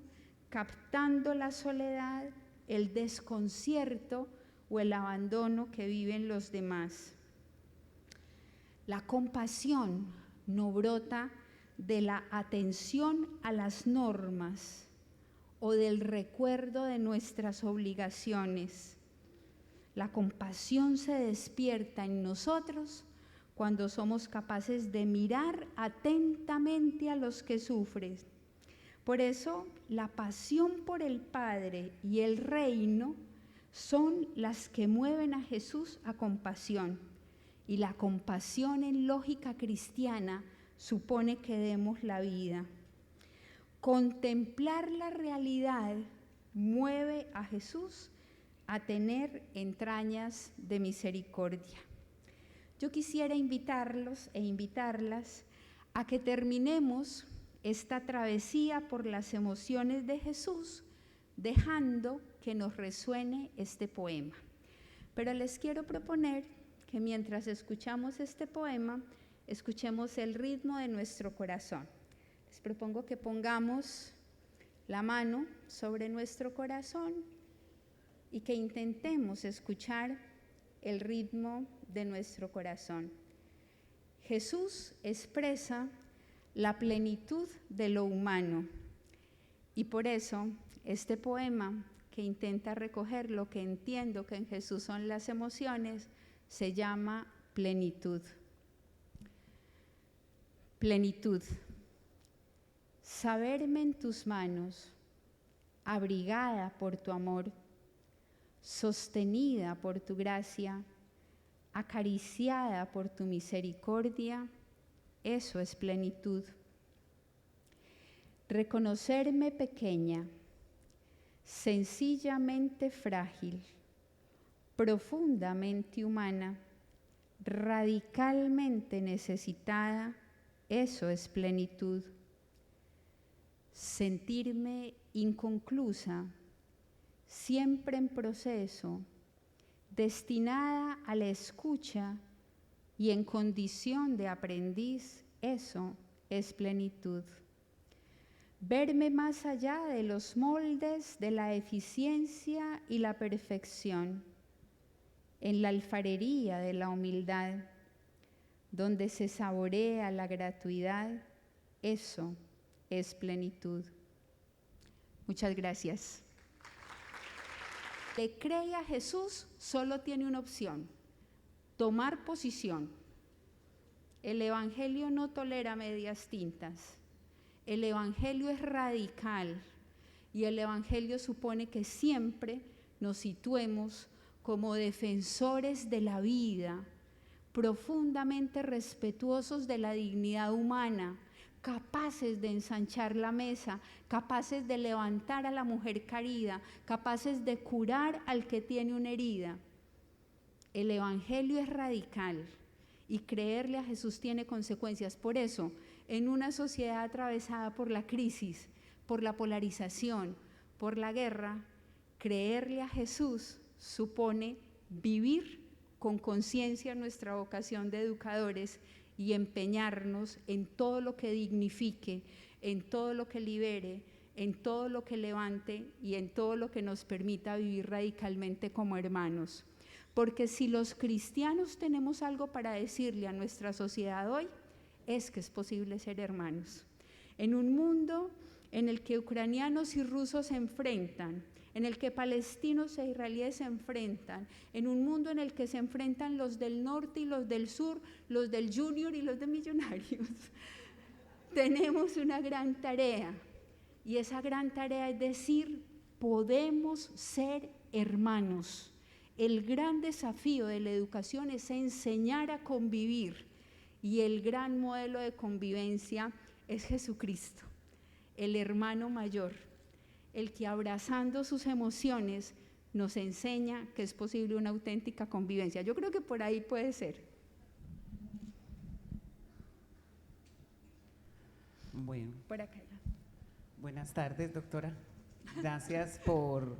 captando la soledad, el desconcierto o el abandono que viven los demás. La compasión no brota de la atención a las normas o del recuerdo de nuestras obligaciones. La compasión se despierta en nosotros cuando somos capaces de mirar atentamente a los que sufren. Por eso, la pasión por el Padre y el reino son las que mueven a Jesús a compasión. Y la compasión en lógica cristiana supone que demos la vida. Contemplar la realidad mueve a Jesús a tener entrañas de misericordia. Yo quisiera invitarlos e invitarlas a que terminemos esta travesía por las emociones de Jesús, dejando que nos resuene este poema. Pero les quiero proponer que mientras escuchamos este poema, escuchemos el ritmo de nuestro corazón. Les propongo que pongamos la mano sobre nuestro corazón y que intentemos escuchar el ritmo de nuestro corazón. Jesús expresa la plenitud de lo humano y por eso este poema, que intenta recoger lo que entiendo que en Jesús son las emociones, se llama Plenitud. Plenitud. Saberme en tus manos, abrigada por tu amor, sostenida por tu gracia, acariciada por tu misericordia, eso es plenitud. Reconocerme pequeña, sencillamente frágil, profundamente humana, radicalmente necesitada, eso es plenitud. Sentirme inconclusa, siempre en proceso, destinada a la escucha y en condición de aprendiz, eso es plenitud. Verme más allá de los moldes de la eficiencia y la perfección, en la alfarería de la humildad, donde se saborea la gratuidad, eso es plenitud. Muchas gracias. Le cree a Jesús solo tiene una opción: tomar posición. El Evangelio no tolera medias tintas. El Evangelio es radical y el Evangelio supone que siempre nos situemos como defensores de la vida, profundamente respetuosos de la dignidad humana, capaces de ensanchar la mesa, capaces de levantar a la mujer caída, capaces de curar al que tiene una herida. El Evangelio es radical y creerle a Jesús tiene consecuencias. Por eso, en una sociedad atravesada por la crisis, por la polarización, por la guerra, creerle a Jesús supone vivir con conciencia nuestra vocación de educadores y empeñarnos en todo lo que dignifique, en todo lo que libere, en todo lo que levante y en todo lo que nos permita vivir radicalmente como hermanos. Porque si los cristianos tenemos algo para decirle a nuestra sociedad hoy, es que es posible ser hermanos. En un mundo en el que ucranianos y rusos se enfrentan, en el que palestinos e israelíes se enfrentan, en un mundo en el que se enfrentan los del norte y los del sur, los del Junior y los de Millonarios, tenemos una gran tarea, y esa gran tarea es decir, podemos ser hermanos. El gran desafío de la educación es enseñar a convivir, y el gran modelo de convivencia es Jesucristo, el hermano mayor, el que abrazando sus emociones nos enseña que es posible una auténtica convivencia. Yo creo que por ahí puede ser. Bueno, Por acá. buenas tardes, doctora. Gracias por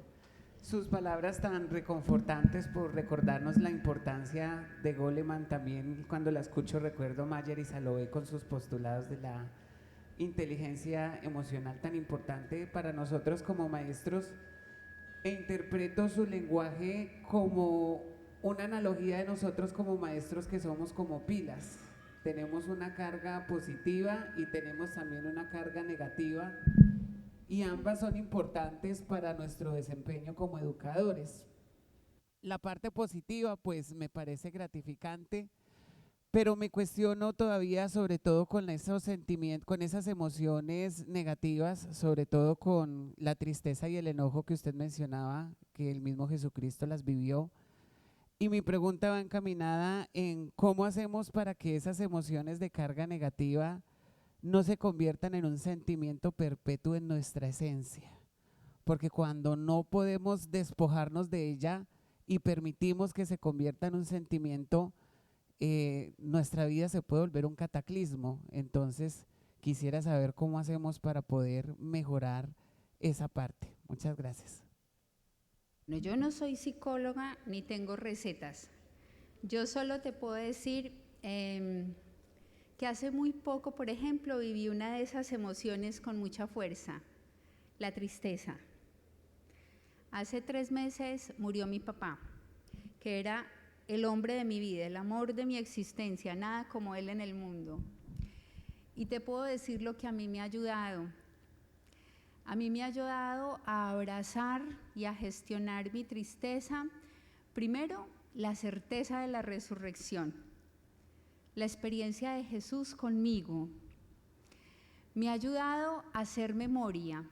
sus palabras tan reconfortantes, por recordarnos la importancia de Goleman. También cuando la escucho recuerdo a Mayer y Salové con sus postulados de la inteligencia emocional tan importante para nosotros como maestros, e interpreto su lenguaje como una analogía de nosotros como maestros, que somos como pilas. Tenemos una carga positiva y tenemos también una carga negativa, y ambas son importantes para nuestro desempeño como educadores. La parte positiva pues me parece gratificante, pero me cuestiono todavía, sobre todo con esos sentimientos, con esas emociones negativas, sobre todo con la tristeza y el enojo que usted mencionaba, que el mismo Jesucristo las vivió. Y mi pregunta va encaminada en cómo hacemos para que esas emociones de carga negativa no se conviertan en un sentimiento perpetuo en nuestra esencia. Porque cuando no podemos despojarnos de ella y permitimos que se convierta en un sentimiento, nuestra vida se puede volver un cataclismo. Entonces, quisiera saber cómo hacemos para poder mejorar esa parte. Muchas gracias. No, yo no soy psicóloga ni tengo recetas. Yo solo te puedo decir que hace muy poco, por ejemplo, viví una de esas emociones con mucha fuerza, la tristeza. Hace 3 meses murió mi papá, que era el hombre de mi vida, el amor de mi existencia, nada como él en el mundo. Y te puedo decir lo que a mí me ha ayudado. A mí me ha ayudado a abrazar y a gestionar mi tristeza. Primero, la certeza de la resurrección, la experiencia de Jesús conmigo. Me ha ayudado a hacer memoria.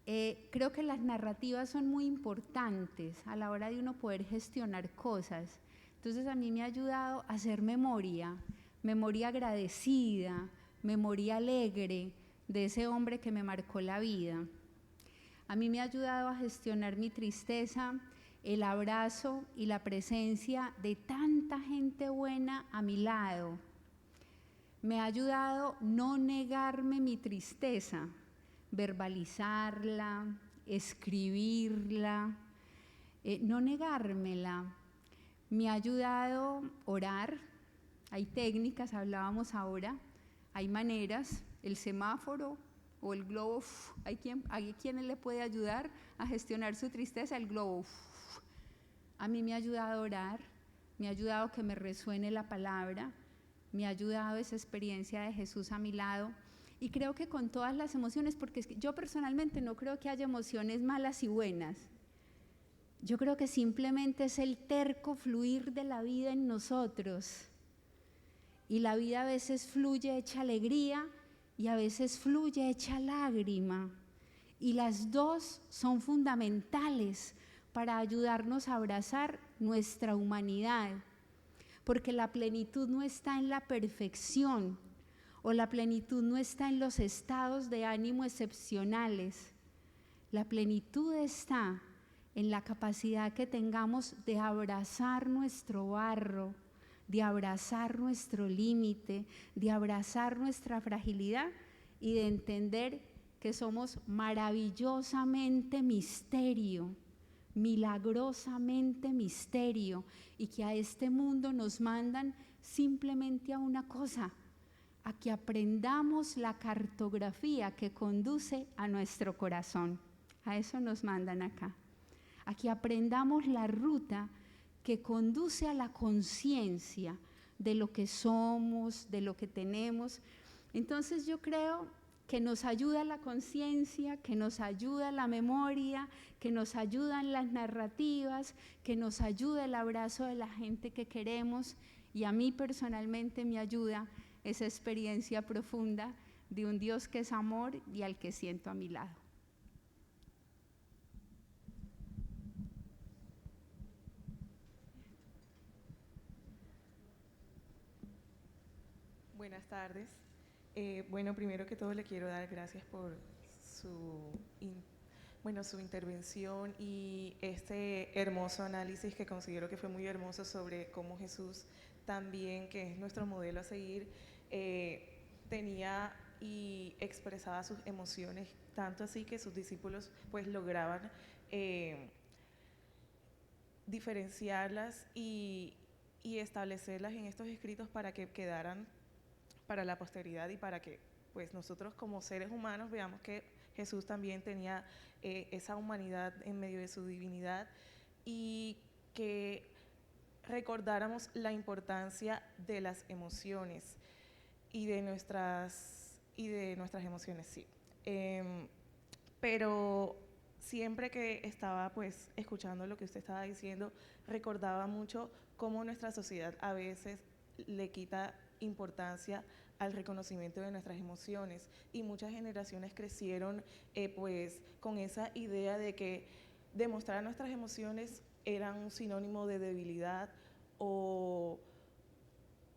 Creo que las narrativas son muy importantes a la hora de uno poder gestionar cosas. Entonces a mí me ha ayudado a hacer memoria, memoria agradecida, memoria alegre de ese hombre que me marcó la vida. A mí me ha ayudado a gestionar mi tristeza, el abrazo y la presencia de tanta gente buena a mi lado. Me ha ayudado no negarme mi tristeza, verbalizarla, escribirla, no negármela. Me ha ayudado a orar. Hay técnicas, hablábamos ahora, hay maneras, el semáforo o el globo, hay quien le puede ayudar a gestionar su tristeza, el globo. A mí me ha ayudado a orar, me ha ayudado a que me resuene la palabra, me ha ayudado esa experiencia de Jesús a mi lado. Y creo que con todas las emociones, porque es que yo personalmente no creo que haya emociones malas y buenas. Yo creo que simplemente es el terco fluir de la vida en nosotros. Y la vida a veces fluye hecha alegría y a veces fluye hecha lágrima. Y las dos son fundamentales para ayudarnos a abrazar nuestra humanidad. Porque la plenitud no está en la perfección, o la plenitud no está en los estados de ánimo excepcionales. La plenitud está en la capacidad que tengamos de abrazar nuestro barro, de abrazar nuestro límite, de abrazar nuestra fragilidad y de entender que somos maravillosamente misterio, milagrosamente misterio, y que a este mundo nos mandan simplemente a una cosa: a que aprendamos la cartografía que conduce a nuestro corazón. A eso nos mandan acá. A que aprendamos la ruta que conduce a la conciencia de lo que somos, de lo que tenemos. Entonces yo creo que nos ayuda la conciencia, que nos ayuda la memoria, que nos ayudan las narrativas, que nos ayuda el abrazo de la gente que queremos, y a mí personalmente me ayuda esa experiencia profunda de un Dios que es amor y al que siento a mi lado. Buenas tardes. Bueno, primero que todo le quiero dar gracias por su intervención y este hermoso análisis que considero que fue muy hermoso sobre cómo Jesús también, que es nuestro modelo a seguir, tenía y expresaba sus emociones, tanto así que sus discípulos pues lograban diferenciarlas y establecerlas en estos escritos para que quedaran para la posteridad y para que pues nosotros como seres humanos veamos que Jesús también tenía esa humanidad en medio de su divinidad, y que recordáramos la importancia de las emociones y de nuestras emociones, sí. Pero siempre que estaba pues escuchando lo que usted estaba diciendo, recordaba mucho cómo nuestra sociedad a veces le quita importancia al reconocimiento de nuestras emociones, y muchas generaciones crecieron pues con esa idea de que demostrar nuestras emociones eran un sinónimo de debilidad, o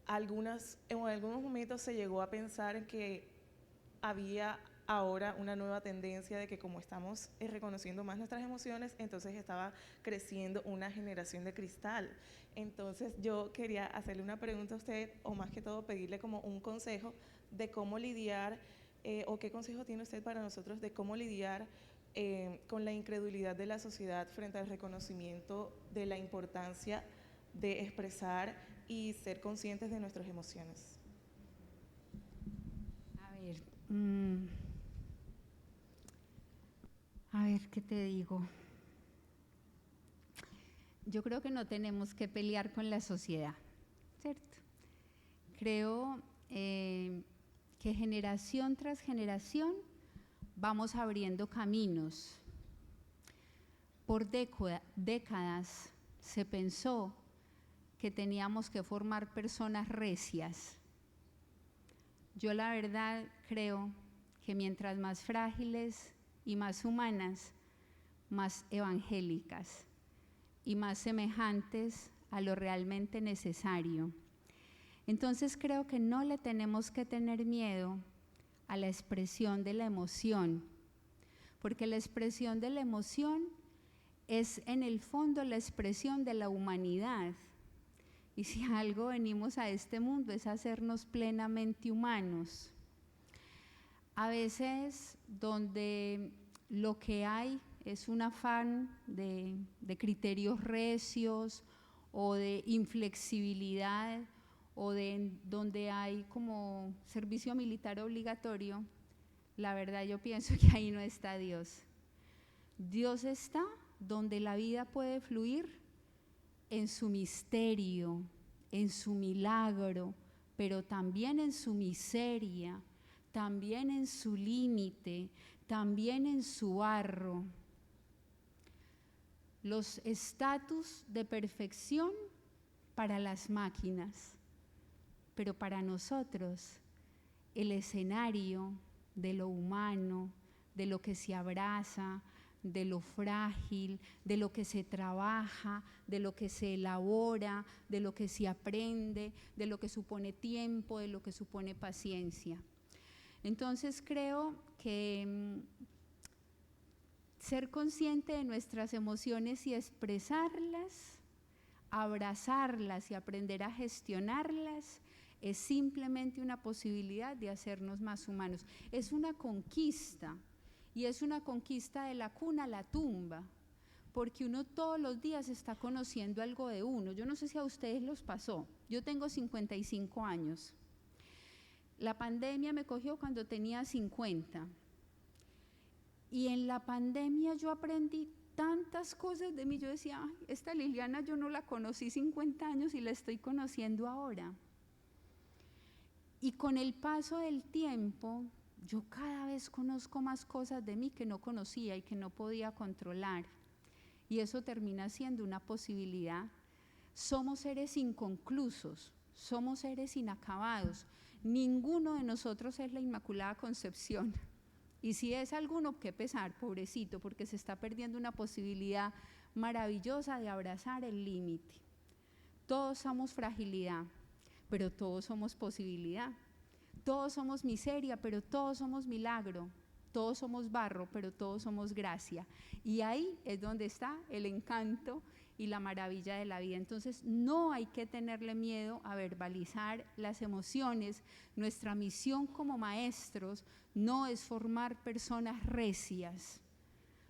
en algunos momentos se llegó a pensar que había ahora una nueva tendencia de que como estamos reconociendo más nuestras emociones, entonces estaba creciendo una generación de cristal. Entonces yo quería hacerle una pregunta a usted, o más que todo pedirle como un consejo de cómo lidiar, o qué consejo tiene usted para nosotros de cómo lidiar con la incredulidad de la sociedad frente al reconocimiento de la importancia de expresar y ser conscientes de nuestras emociones. A ver, ¿qué te digo? Yo creo que no tenemos que pelear con la sociedad, ¿cierto? Creo que generación tras generación vamos abriendo caminos. Por décadas se pensó que teníamos que formar personas recias. Yo la verdad creo que mientras más frágiles y más humanas, más evangélicas y más semejantes a lo realmente necesario. Entonces creo que no le tenemos que tener miedo a la expresión de la emoción, porque la expresión de la emoción es en el fondo la expresión de la humanidad. Y si algo venimos a este mundo es hacernos plenamente humanos. A veces donde lo que hay es un afán de criterios recios o de inflexibilidad o de donde hay como servicio militar obligatorio, la verdad yo pienso que ahí no está Dios. Dios está donde la vida puede fluir en su misterio, en su milagro, pero también en su miseria, también en su límite, también en su barro. Los estatus de perfección para las máquinas, pero para nosotros el escenario de lo humano, de lo que se abraza, de lo frágil, de lo que se trabaja, de lo que se elabora, de lo que se aprende, de lo que supone tiempo, de lo que supone paciencia. Entonces creo que ser consciente de nuestras emociones y expresarlas, abrazarlas y aprender a gestionarlas es simplemente una posibilidad de hacernos más humanos. Es una conquista. Y es una conquista de la cuna a la tumba, porque uno todos los días está conociendo algo de uno. Yo no sé si a ustedes los pasó. Yo tengo 55 años. La pandemia me cogió cuando tenía 50. Y en la pandemia yo aprendí tantas cosas de mí. Yo decía, ay, esta Liliana yo no la conocí 50 años y la estoy conociendo ahora. Y con el paso del tiempo, yo cada vez conozco más cosas de mí que no conocía y que no podía controlar. Y eso termina siendo una posibilidad. Somos seres inconclusos, somos seres inacabados. Ninguno de nosotros es la Inmaculada Concepción. Y si es alguno, qué pesar, pobrecito, porque se está perdiendo una posibilidad maravillosa de abrazar el límite. Todos somos fragilidad, pero todos somos posibilidad. Todos somos miseria, pero todos somos milagro. Todos somos barro, pero todos somos gracia. Y ahí es donde está el encanto y la maravilla de la vida. Entonces no hay que tenerle miedo a verbalizar las emociones. Nuestra misión como maestros no es formar personas recias.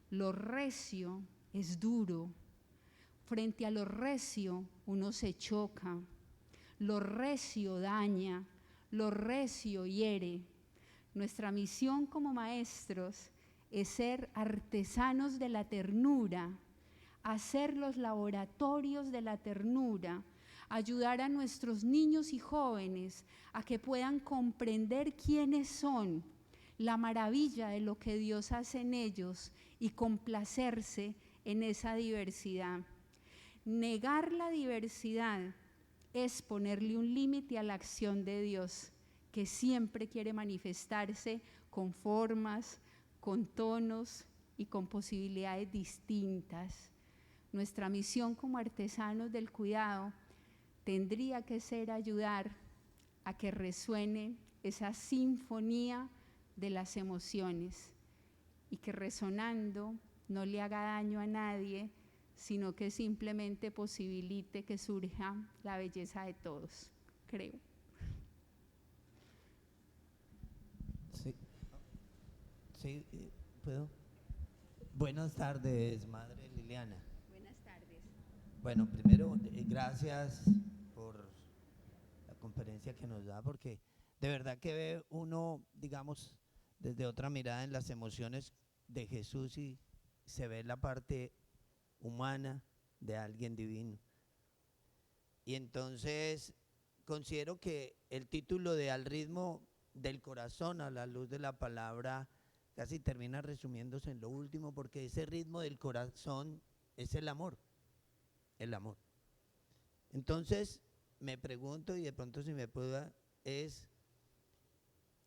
Lo recio es duro. Frente a lo recio uno se choca. Lo recio daña. Lo recio hiere. Nuestra misión como maestros es ser artesanos de la ternura, hacer los laboratorios de la ternura, ayudar a nuestros niños y jóvenes a que puedan comprender quiénes son, la maravilla de lo que Dios hace en ellos y complacerse en esa diversidad. Negar la diversidad es ponerle un límite a la acción de Dios, que siempre quiere manifestarse con formas, con tonos y con posibilidades distintas. Nuestra misión como artesanos del cuidado tendría que ser ayudar a que resuene esa sinfonía de las emociones y que resonando no le haga daño a nadie, sino que simplemente posibilite que surja la belleza de todos, creo. Sí, sí, ¿puedo? Buenas tardes, Madre Liliana. Buenas tardes. Bueno, primero, gracias por la conferencia que nos da, porque de verdad que ve uno, digamos, desde otra mirada en las emociones de Jesús y se ve la parte humana de alguien divino. Y entonces considero que el título de Al ritmo del corazón, a la luz de la palabra, casi termina resumiéndose en lo último, porque ese ritmo del corazón es el amor, el amor. Entonces me pregunto, y de pronto si me pueda, es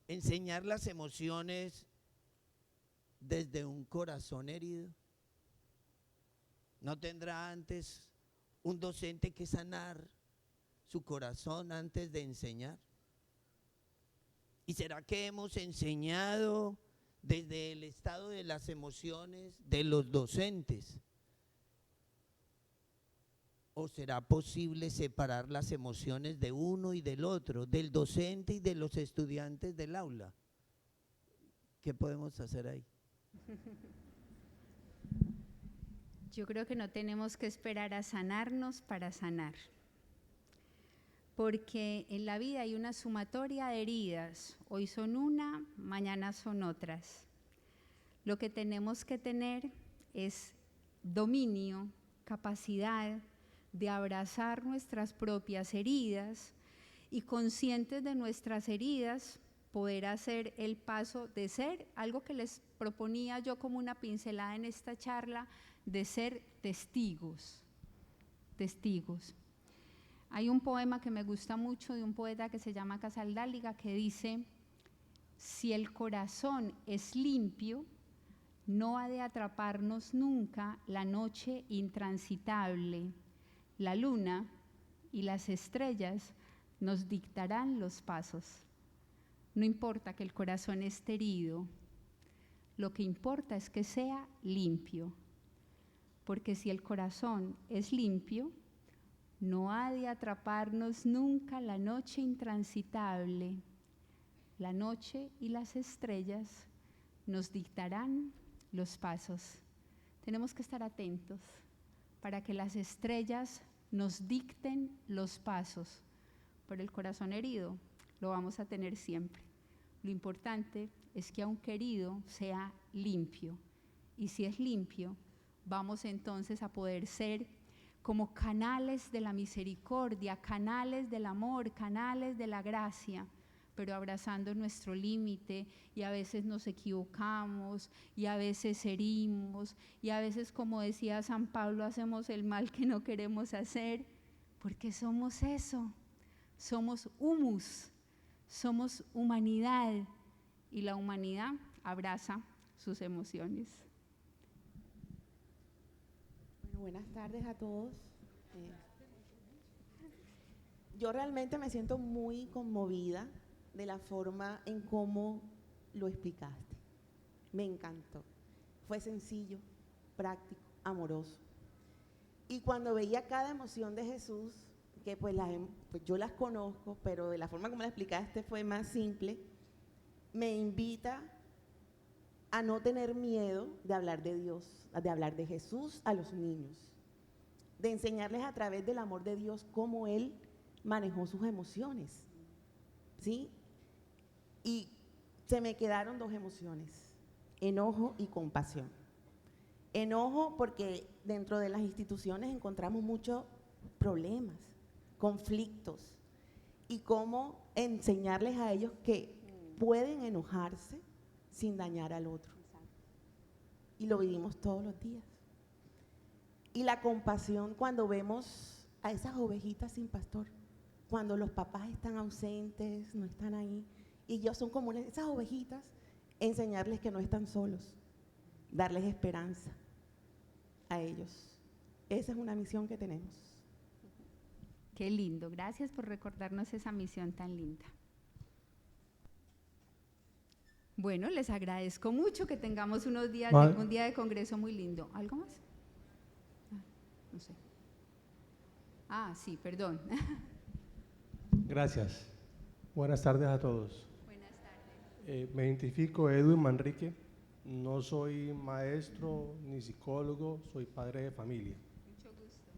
enseñar las emociones desde un corazón herido. ¿No tendrá antes un docente que sanar su corazón antes de enseñar? ¿Y será que hemos enseñado desde el estado de las emociones de los docentes? ¿O será posible separar las emociones de uno y del otro, del docente y de los estudiantes del aula? ¿Qué podemos hacer ahí? Yo creo que no tenemos que esperar a sanarnos para sanar, porque en la vida hay una sumatoria de heridas, hoy son una, mañana son otras. Lo que tenemos que tener es dominio, capacidad de abrazar nuestras propias heridas y conscientes de nuestras heridas, poder hacer el paso de ser, algo que les proponía yo como una pincelada en esta charla, de ser testigos, testigos. Hay un poema que me gusta mucho de un poeta que se llama Casaldáliga que dice: si el corazón es limpio, no ha de atraparnos nunca la noche intransitable. La luna y las estrellas nos dictarán los pasos. No importa que el corazón esté herido, lo que importa es que sea limpio. Porque si el corazón es limpio, no ha de atraparnos nunca la noche intransitable. La noche y las estrellas nos dictarán los pasos. Tenemos que estar atentos para que las estrellas nos dicten los pasos. Pero el corazón herido lo vamos a tener siempre. Lo importante es que aunque herido sea limpio. Y si es limpio, vamos entonces a poder ser como canales de la misericordia, canales del amor, canales de la gracia, pero abrazando nuestro límite, y a veces nos equivocamos, y a veces herimos, y a veces, como decía San Pablo, hacemos el mal que no queremos hacer, porque somos eso, somos humus, somos humanidad, y la humanidad abraza sus emociones. Buenas tardes a todos. Yo realmente me siento muy conmovida de la forma en cómo lo explicaste. Me encantó. Fue sencillo, práctico, amoroso. Y cuando veía cada emoción de Jesús, que pues yo las conozco, pero de la forma como la explicaste fue más simple, me invita a no tener miedo de hablar de Dios, de hablar de Jesús a los niños, de enseñarles a través del amor de Dios cómo Él manejó sus emociones, ¿sí? Y se me quedaron dos emociones, enojo y compasión. Enojo porque dentro de las instituciones encontramos muchos problemas, conflictos, y cómo enseñarles a ellos que pueden enojarse sin dañar al otro. Y lo vivimos todos los días. Y la compasión cuando vemos a esas ovejitas sin pastor, cuando los papás están ausentes, no están ahí, y ellos son como esas ovejitas, enseñarles que no están solos, darles esperanza a ellos. Esa es una misión que tenemos. Qué lindo, gracias por recordarnos esa misión tan linda. Bueno, les agradezco mucho que tengamos unos días un día de congreso muy lindo. ¿Algo más? No sé. Sí, perdón. Gracias. Buenas tardes a todos. Buenas tardes. Me identifico Edwin Manrique. No soy maestro ni psicólogo, soy padre de familia. Mucho gusto.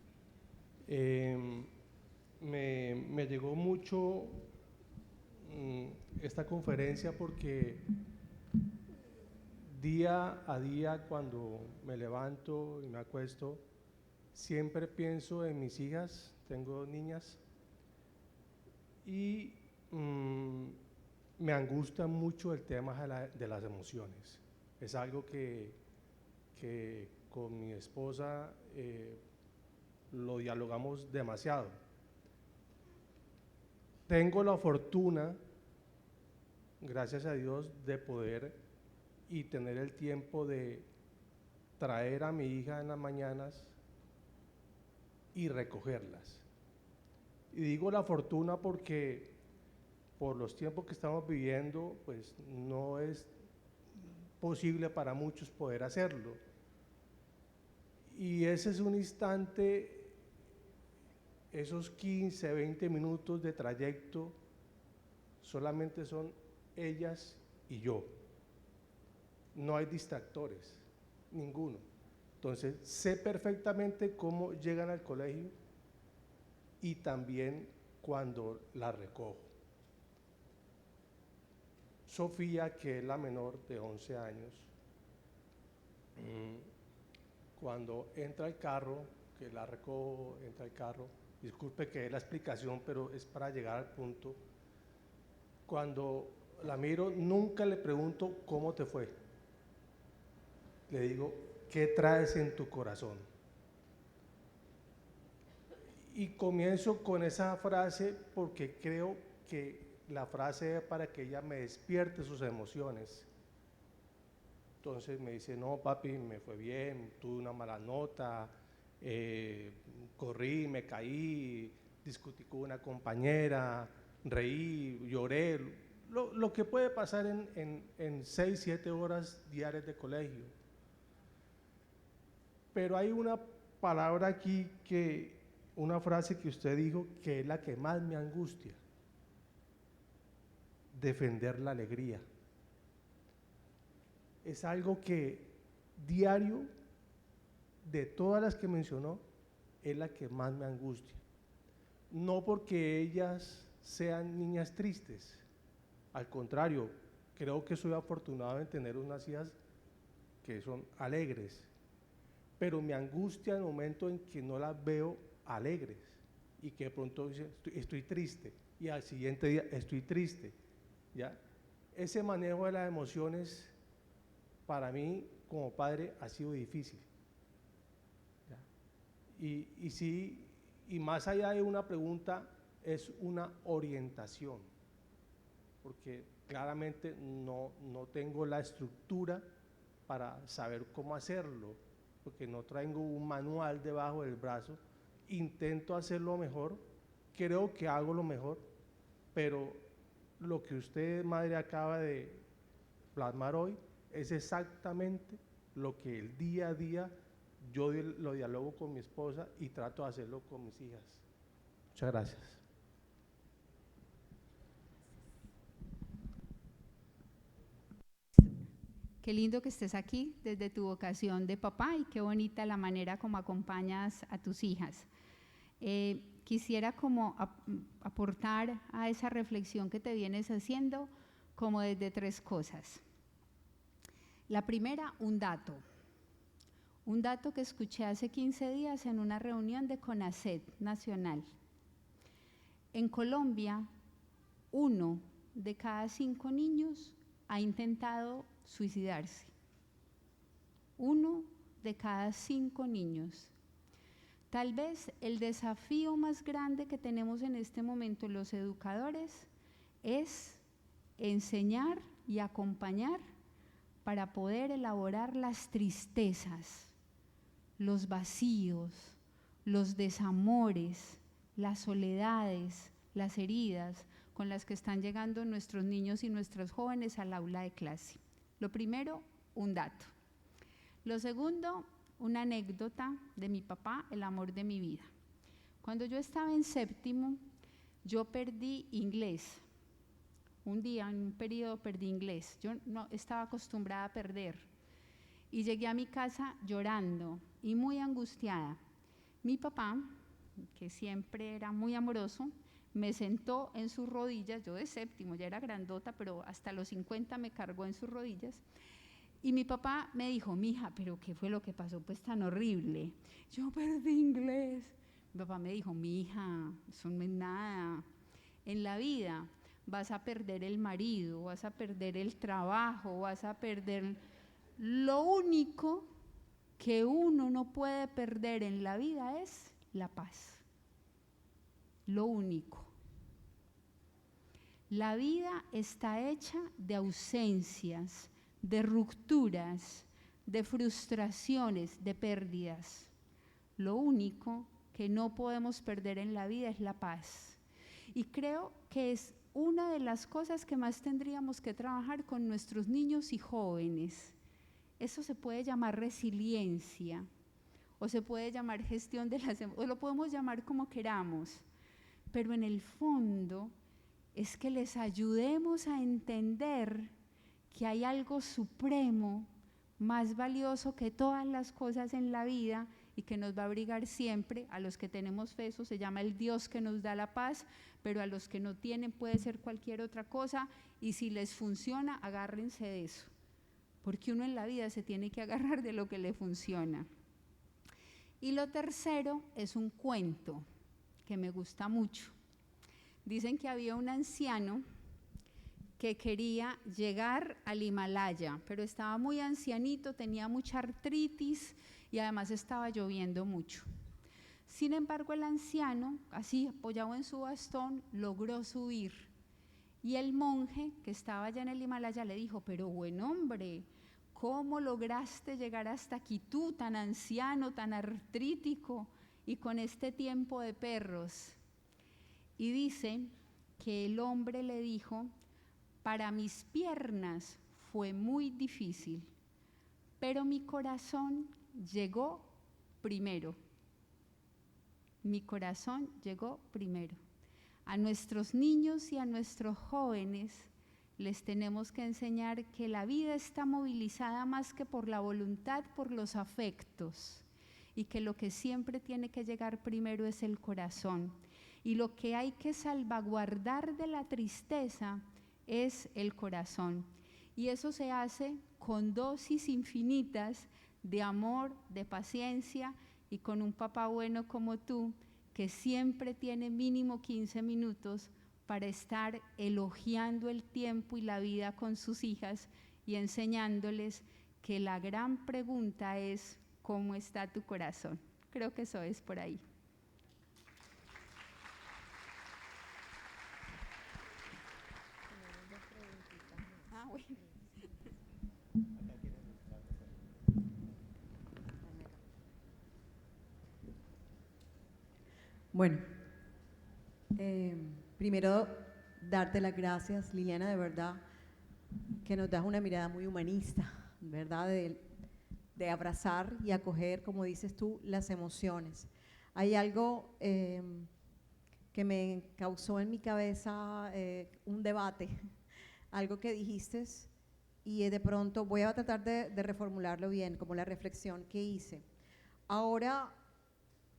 Me llegó mucho esta conferencia porque día a día cuando me levanto y me acuesto, siempre pienso en mis hijas, tengo 2 niñas, y me angustia mucho el tema de las emociones. Es algo que con mi esposa lo dialogamos demasiado. Tengo la fortuna, gracias a Dios, de poder y tener el tiempo de traer a mi hija en las mañanas y recogerlas. Y digo la fortuna porque por los tiempos que estamos viviendo, pues no es posible para muchos poder hacerlo. Y ese es un instante, esos 15, 20 minutos de trayecto, solamente son ellas y yo. No hay distractores, ninguno. Entonces, sé perfectamente cómo llegan al colegio y también cuando la recojo. Sofía, que es la menor de 11 años, cuando entra al carro, que la recojo, entra al carro, disculpe que es la explicación, pero es para llegar al punto. Cuando la miro, nunca le pregunto cómo te fue. Le digo, ¿qué traes en tu corazón? Y comienzo con esa frase porque creo que la frase es para que ella me despierte sus emociones. Entonces me dice, no papi, me fue bien, tuve una mala nota, corrí, me caí, discutí con una compañera, reí, lloré, lo que puede pasar en 6, 7 horas diarias de colegio. Pero hay una palabra aquí, una frase que usted dijo que es la que más me angustia: defender la alegría. Es algo que diario, de todas las que mencionó, es la que más me angustia. No porque ellas sean niñas tristes, al contrario, creo que soy afortunado en tener unas hijas que son alegres, pero me angustia el momento en que no las veo alegres y que de pronto dicen, estoy triste, y al siguiente día estoy triste, ¿ya? Ese manejo de las emociones para mí como padre ha sido difícil, ¿ya? Y sí, y más allá de una pregunta, es una orientación, porque claramente no tengo la estructura para saber cómo hacerlo, porque no traigo un manual debajo del brazo. Intento hacerlo mejor, creo que hago lo mejor, pero lo que usted, madre, acaba de plasmar hoy es exactamente lo que el día a día yo lo dialogo con mi esposa y trato de hacerlo con mis hijas. Muchas gracias. Qué lindo que estés aquí desde tu vocación de papá y qué bonita la manera como acompañas a tus hijas. Quisiera como aportar a esa reflexión que te vienes haciendo como desde 3 cosas. La primera, un dato que escuché hace 15 días en una reunión de CONACET nacional. En Colombia, 1 de cada 5 niños ha intentado suicidarse. 1 de cada 5 niños. Tal vez el desafío más grande que tenemos en este momento los educadores es enseñar y acompañar para poder elaborar las tristezas, los vacíos, los desamores, las soledades, las heridas, con las que están llegando nuestros niños y nuestros jóvenes al aula de clase. Lo primero, un dato. Lo segundo, una anécdota de mi papá, el amor de mi vida. Cuando yo estaba en séptimo, yo perdí inglés. Un día, en un periodo, perdí inglés. Yo no estaba acostumbrada a perder. Y llegué a mi casa llorando y muy angustiada. Mi papá, que siempre era muy amoroso, me sentó en sus rodillas, yo de séptimo, ya era grandota, pero hasta los 50 me cargó en sus rodillas. Y mi papá me dijo, mija, ¿pero qué fue lo que pasó pues tan horrible? Yo perdí inglés. Mi papá me dijo, mija, eso no es nada. En la vida vas a perder el marido, vas a perder el trabajo, vas a perder… Lo único que uno no puede perder en la vida es la paz. Lo único. La vida está hecha de ausencias, de rupturas, de frustraciones, de pérdidas. Lo único que no podemos perder en la vida es la paz. Y creo que es una de las cosas que más tendríamos que trabajar con nuestros niños y jóvenes. Eso se puede llamar resiliencia, o se puede llamar gestión de las emociones, o lo podemos llamar como queramos, pero en el fondo es que les ayudemos a entender que hay algo supremo, más valioso que todas las cosas en la vida y que nos va a abrigar siempre. A los que tenemos fe, eso se llama el Dios que nos da la paz, pero a los que no tienen puede ser cualquier otra cosa, y si les funciona, agárrense de eso, porque uno en la vida se tiene que agarrar de lo que le funciona. Y lo tercero es un cuento que me gusta mucho. Dicen que había un anciano que quería llegar al Himalaya, pero estaba muy ancianito, tenía mucha artritis y además estaba lloviendo mucho. Sin embargo, el anciano, así apoyado en su bastón, logró subir. Y el monje que estaba allá en el Himalaya le dijo, pero buen hombre, ¿cómo lograste llegar hasta aquí tú, tan anciano, tan artrítico y con este tiempo de perros? Y dice que el hombre le dijo, para mis piernas fue muy difícil, pero mi corazón llegó primero. Mi corazón llegó primero. A nuestros niños y a nuestros jóvenes les tenemos que enseñar que la vida está movilizada más que por la voluntad, por los afectos, y que lo que siempre tiene que llegar primero es el corazón. Y lo que hay que salvaguardar de la tristeza es el corazón. Y eso se hace con dosis infinitas de amor, de paciencia, y con un papá bueno como tú, que siempre tiene mínimo 15 minutos para estar elogiando el tiempo y la vida con sus hijas y enseñándoles que la gran pregunta es ¿cómo está tu corazón? Creo que eso es por ahí. Bueno. Bueno, primero darte las gracias, Liliana, de verdad, que nos das una mirada muy humanista, ¿verdad? De abrazar y acoger, como dices tú, las emociones. Hay algo que me causó en mi cabeza un debate, algo que dijiste, y de pronto voy a tratar de reformularlo bien, como la reflexión que hice. Ahora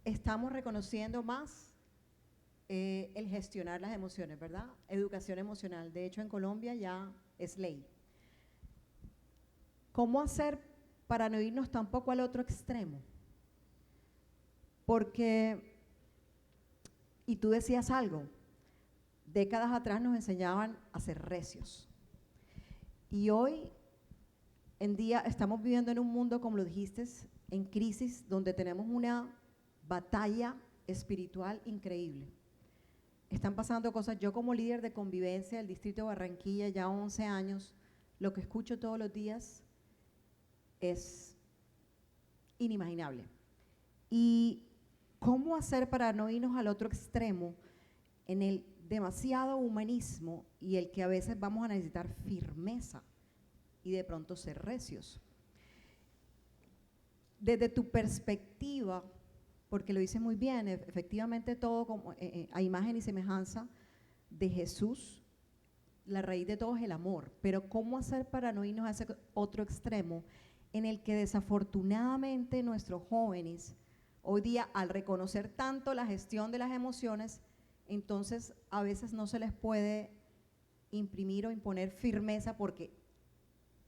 estamos reconociendo más el gestionar las emociones, ¿verdad? Educación emocional. De hecho, en Colombia ya es ley. ¿Cómo hacer para no irnos tampoco al otro extremo? Porque, y tú decías algo, décadas atrás nos enseñaban a ser recios. Y hoy en día estamos viviendo en un mundo, como lo dijiste, en crisis, donde tenemos una batalla espiritual increíble. Están pasando cosas. Yo como líder de convivencia del distrito de Barranquilla, ya 11 años, lo que escucho todos los días es inimaginable. ¿Y cómo hacer para no irnos al otro extremo en el demasiado humanismo y el que a veces vamos a necesitar firmeza y de pronto ser recios. Desde tu perspectiva, porque lo dice muy bien, efectivamente todo como, a imagen y semejanza de Jesús, la raíz de todo es el amor, pero ¿cómo hacer para no irnos a ese otro extremo en el que desafortunadamente nuestros jóvenes hoy día, al reconocer tanto la gestión de las emociones, entonces a veces no se les puede imprimir o imponer firmeza porque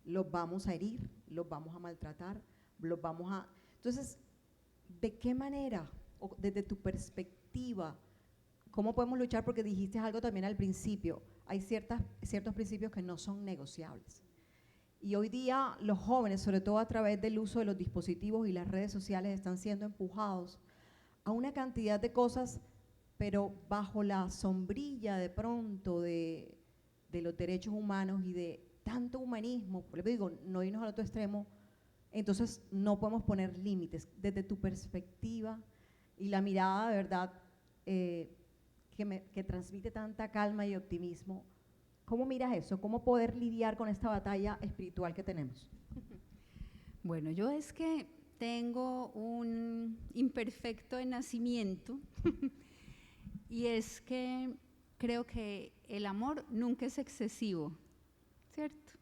los vamos a herir, los vamos a maltratar, los vamos a… Entonces, ¿de qué manera, o desde tu perspectiva, cómo podemos luchar? Porque dijiste algo también al principio, hay ciertos principios que no son negociables. Y hoy día los jóvenes, sobre todo a través del uso de los dispositivos y las redes sociales, están siendo empujados a una cantidad de cosas, pero bajo la sombrilla de pronto de los derechos humanos y de tanto humanismo, por eso digo, no irnos al otro extremo, entonces no podemos poner límites. Desde tu perspectiva y la mirada de verdad que transmite tanta calma y optimismo, ¿cómo miras eso? ¿Cómo poder lidiar con esta batalla espiritual que tenemos? Bueno, yo es que tengo un imperfecto de nacimiento y es que creo que el amor nunca es excesivo, ¿cierto?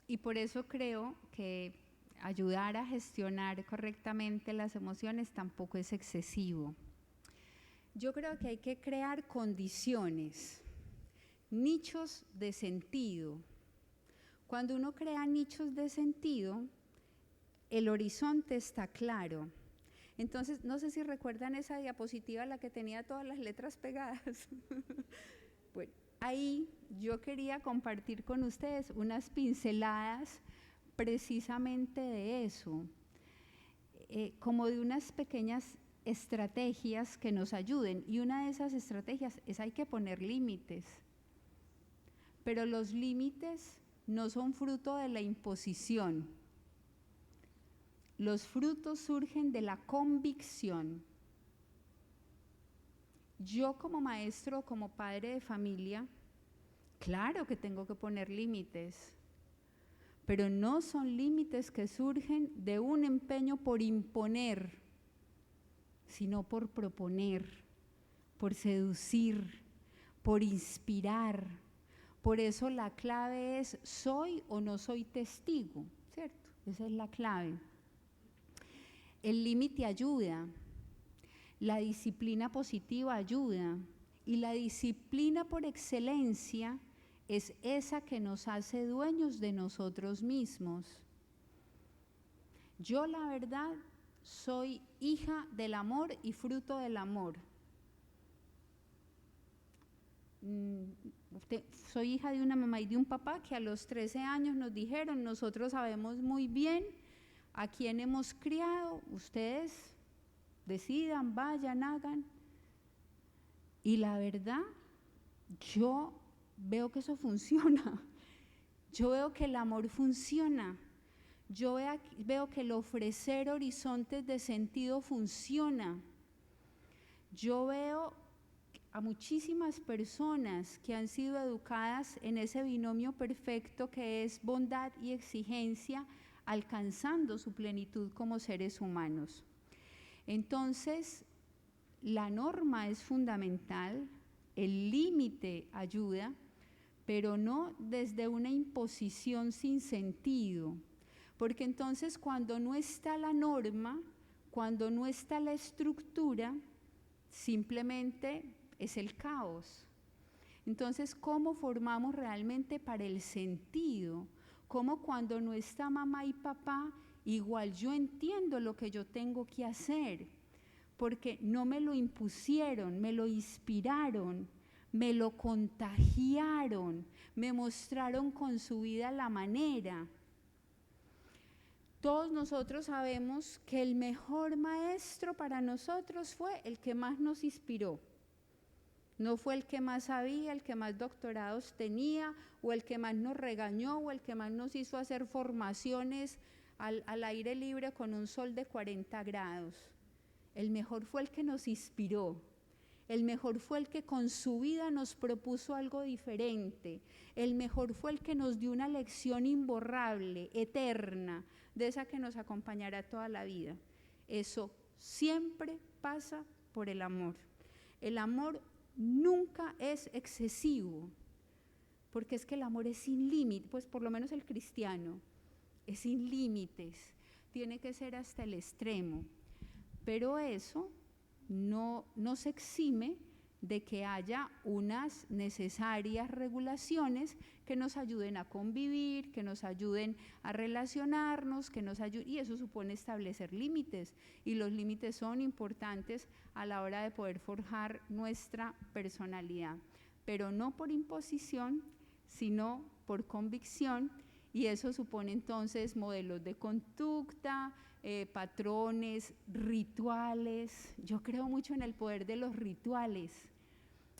Y por eso creo que ayudar a gestionar correctamente las emociones tampoco es excesivo. Yo creo que hay que crear condiciones, nichos de sentido. Cuando uno crea nichos de sentido, el horizonte está claro. Entonces, no sé si recuerdan esa diapositiva, la que tenía todas las letras pegadas. Bueno, ahí yo quería compartir con ustedes unas pinceladas precisamente de eso, como de unas pequeñas estrategias que nos ayuden, y una de esas estrategias es hay que poner límites, pero los límites no son fruto de la imposición, los frutos surgen de la convicción. Yo como maestro, como padre de familia, claro que tengo que poner límites, pero no son límites que surgen de un empeño por imponer, sino por proponer, por seducir, por inspirar. Por eso la clave es ¿soy o no soy testigo? ¿Cierto? Esa es la clave. El límite ayuda, la disciplina positiva ayuda, y la disciplina por excelencia es esa que nos hace dueños de nosotros mismos. Yo, la verdad, soy hija del amor y fruto del amor. Soy hija de una mamá y de un papá que a los 13 años nos dijeron: nosotros sabemos muy bien a quién hemos criado, ustedes decidan, vayan, hagan. Y la verdad, yo veo que eso funciona. Yo veo que el amor funciona. Yo veo que el ofrecer horizontes de sentido funciona. Yo veo a muchísimas personas que han sido educadas en ese binomio perfecto que es bondad y exigencia, alcanzando su plenitud como seres humanos. Entonces, la norma es fundamental, el límite ayuda, pero no desde una imposición sin sentido. Porque entonces cuando no está la norma, cuando no está la estructura, simplemente es el caos. Entonces, ¿cómo formamos realmente para el sentido? ¿Cómo cuando no está mamá y papá, igual yo entiendo lo que yo tengo que hacer? Porque no me lo impusieron, me lo inspiraron, me lo contagiaron, me mostraron con su vida la manera. Todos nosotros sabemos que el mejor maestro para nosotros fue el que más nos inspiró. No fue el que más sabía, el que más doctorados tenía, o el que más nos regañó, o el que más nos hizo hacer formaciones al aire libre con un sol de 40 grados. El mejor fue el que nos inspiró, El mejor fue el que con su vida nos propuso algo diferente. El mejor fue el que nos dio una lección imborrable, eterna, de esa que nos acompañará toda la vida. Eso siempre pasa por el amor. El amor nunca es excesivo, porque es que el amor es sin límites, pues por lo menos el cristiano es sin límites, tiene que ser hasta el extremo, pero eso no se exime de que haya unas necesarias regulaciones que nos ayuden a convivir, que nos ayuden a relacionarnos, y eso supone establecer límites, y los límites son importantes a la hora de poder forjar nuestra personalidad, pero no por imposición, sino por convicción, y eso supone entonces modelos de conducta, patrones, rituales. Yo creo mucho en el poder de los rituales.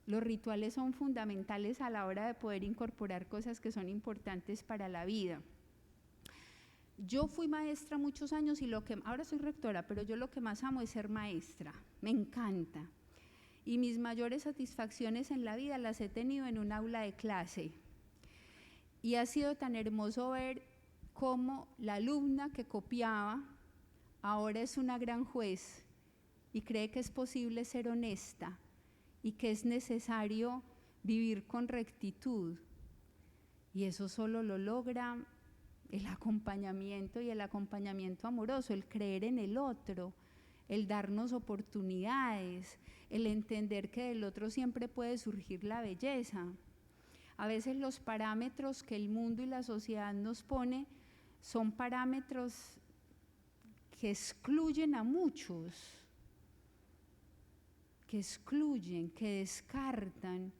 Los rituales son fundamentales a la hora de poder incorporar cosas que son importantes para la vida. Yo fui maestra muchos años y ahora soy rectora, pero yo lo que más amo es ser maestra, me encanta. Y mis mayores satisfacciones en la vida las he tenido en un aula de clase. Y ha sido tan hermoso ver cómo la alumna que copiaba ahora es una gran juez y cree que es posible ser honesta y que es necesario vivir con rectitud. Y eso solo lo logra el acompañamiento, y el acompañamiento amoroso, el creer en el otro, el darnos oportunidades, el entender que del otro siempre puede surgir la belleza. A veces los parámetros que el mundo y la sociedad nos pone son parámetros que excluyen a muchos, que excluyen, que descartan,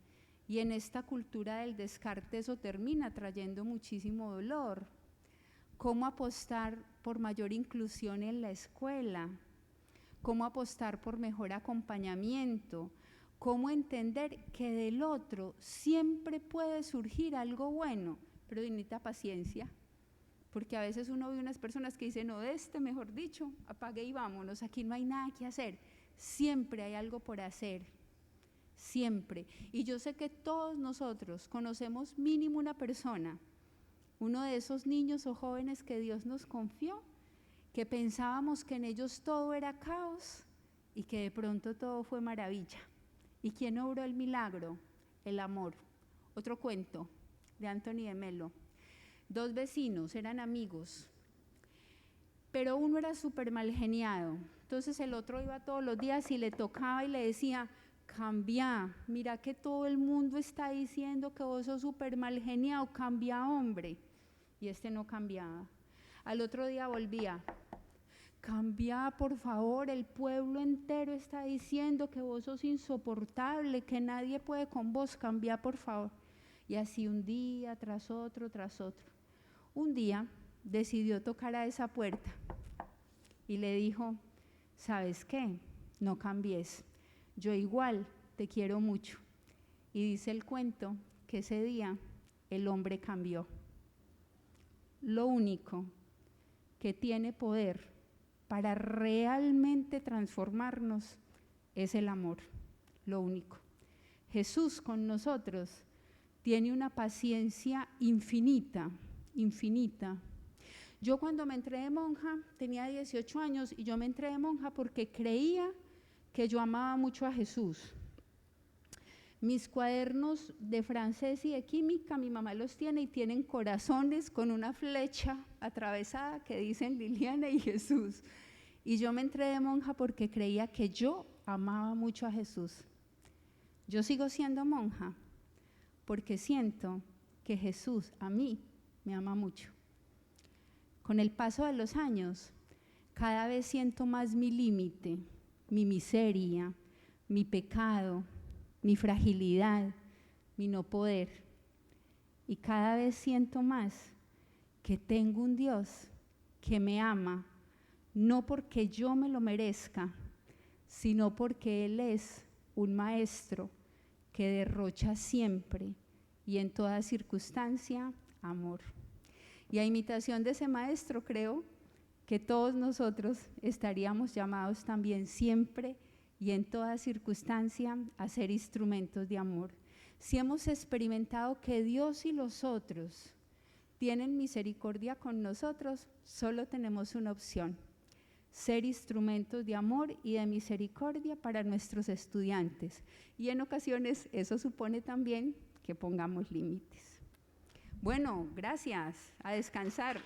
y en esta cultura del descarte eso termina trayendo muchísimo dolor. ¿Cómo apostar por mayor inclusión en la escuela? ¿Cómo apostar por mejor acompañamiento? ¿Cómo entender que del otro siempre puede surgir algo bueno, pero necesita paciencia? Porque a veces uno ve unas personas que dicen, no, mejor dicho, apague y vámonos, aquí no hay nada que hacer. Siempre hay algo por hacer, siempre. Y yo sé que todos nosotros conocemos mínimo una persona, uno de esos niños o jóvenes que Dios nos confió, que pensábamos que en ellos todo era caos y que de pronto todo fue maravilla. ¿Y quién obró el milagro? El amor. Otro cuento de Anthony de Melo. 2 vecinos, eran amigos, pero uno era súper mal geniado. Entonces el otro iba todos los días y le tocaba y le decía, cambia, mira que todo el mundo está diciendo que vos sos súper mal geniado, cambia, hombre. Y este no cambiaba. Al otro día volvía, cambia, por favor, el pueblo entero está diciendo que vos sos insoportable, que nadie puede con vos, cambia, por favor. Y así un día tras otro, tras otro. Un día decidió tocar a esa puerta y le dijo, ¿sabes qué? No cambies, yo igual te quiero mucho. Y dice el cuento que ese día el hombre cambió. Lo único que tiene poder para realmente transformarnos es el amor, lo único. Jesús con nosotros tiene una paciencia infinita, infinita. Yo cuando me entré de monja tenía 18 años y yo me entré de monja porque creía que yo amaba mucho a Jesús. Mis cuadernos de francés y de química, mi mamá los tiene y tienen corazones con una flecha atravesada que dicen Liliana y Jesús. Y yo me entré de monja porque creía que yo amaba mucho a Jesús. Yo sigo siendo monja porque siento que Jesús a mí me ama mucho. Con el paso de los años, cada vez siento más mi límite, mi miseria, mi pecado, mi fragilidad, mi no poder. Y cada vez siento más que tengo un Dios que me ama, no porque yo me lo merezca, sino porque Él es un maestro que derrocha siempre y en toda circunstancia amor. Y a imitación de ese maestro creo que todos nosotros estaríamos llamados también siempre y en toda circunstancia a ser instrumentos de amor. Si hemos experimentado que Dios y los otros tienen misericordia con nosotros, solo tenemos una opción: ser instrumentos de amor y de misericordia para nuestros estudiantes. Y en ocasiones eso supone también que pongamos límites. Bueno, gracias. A descansar.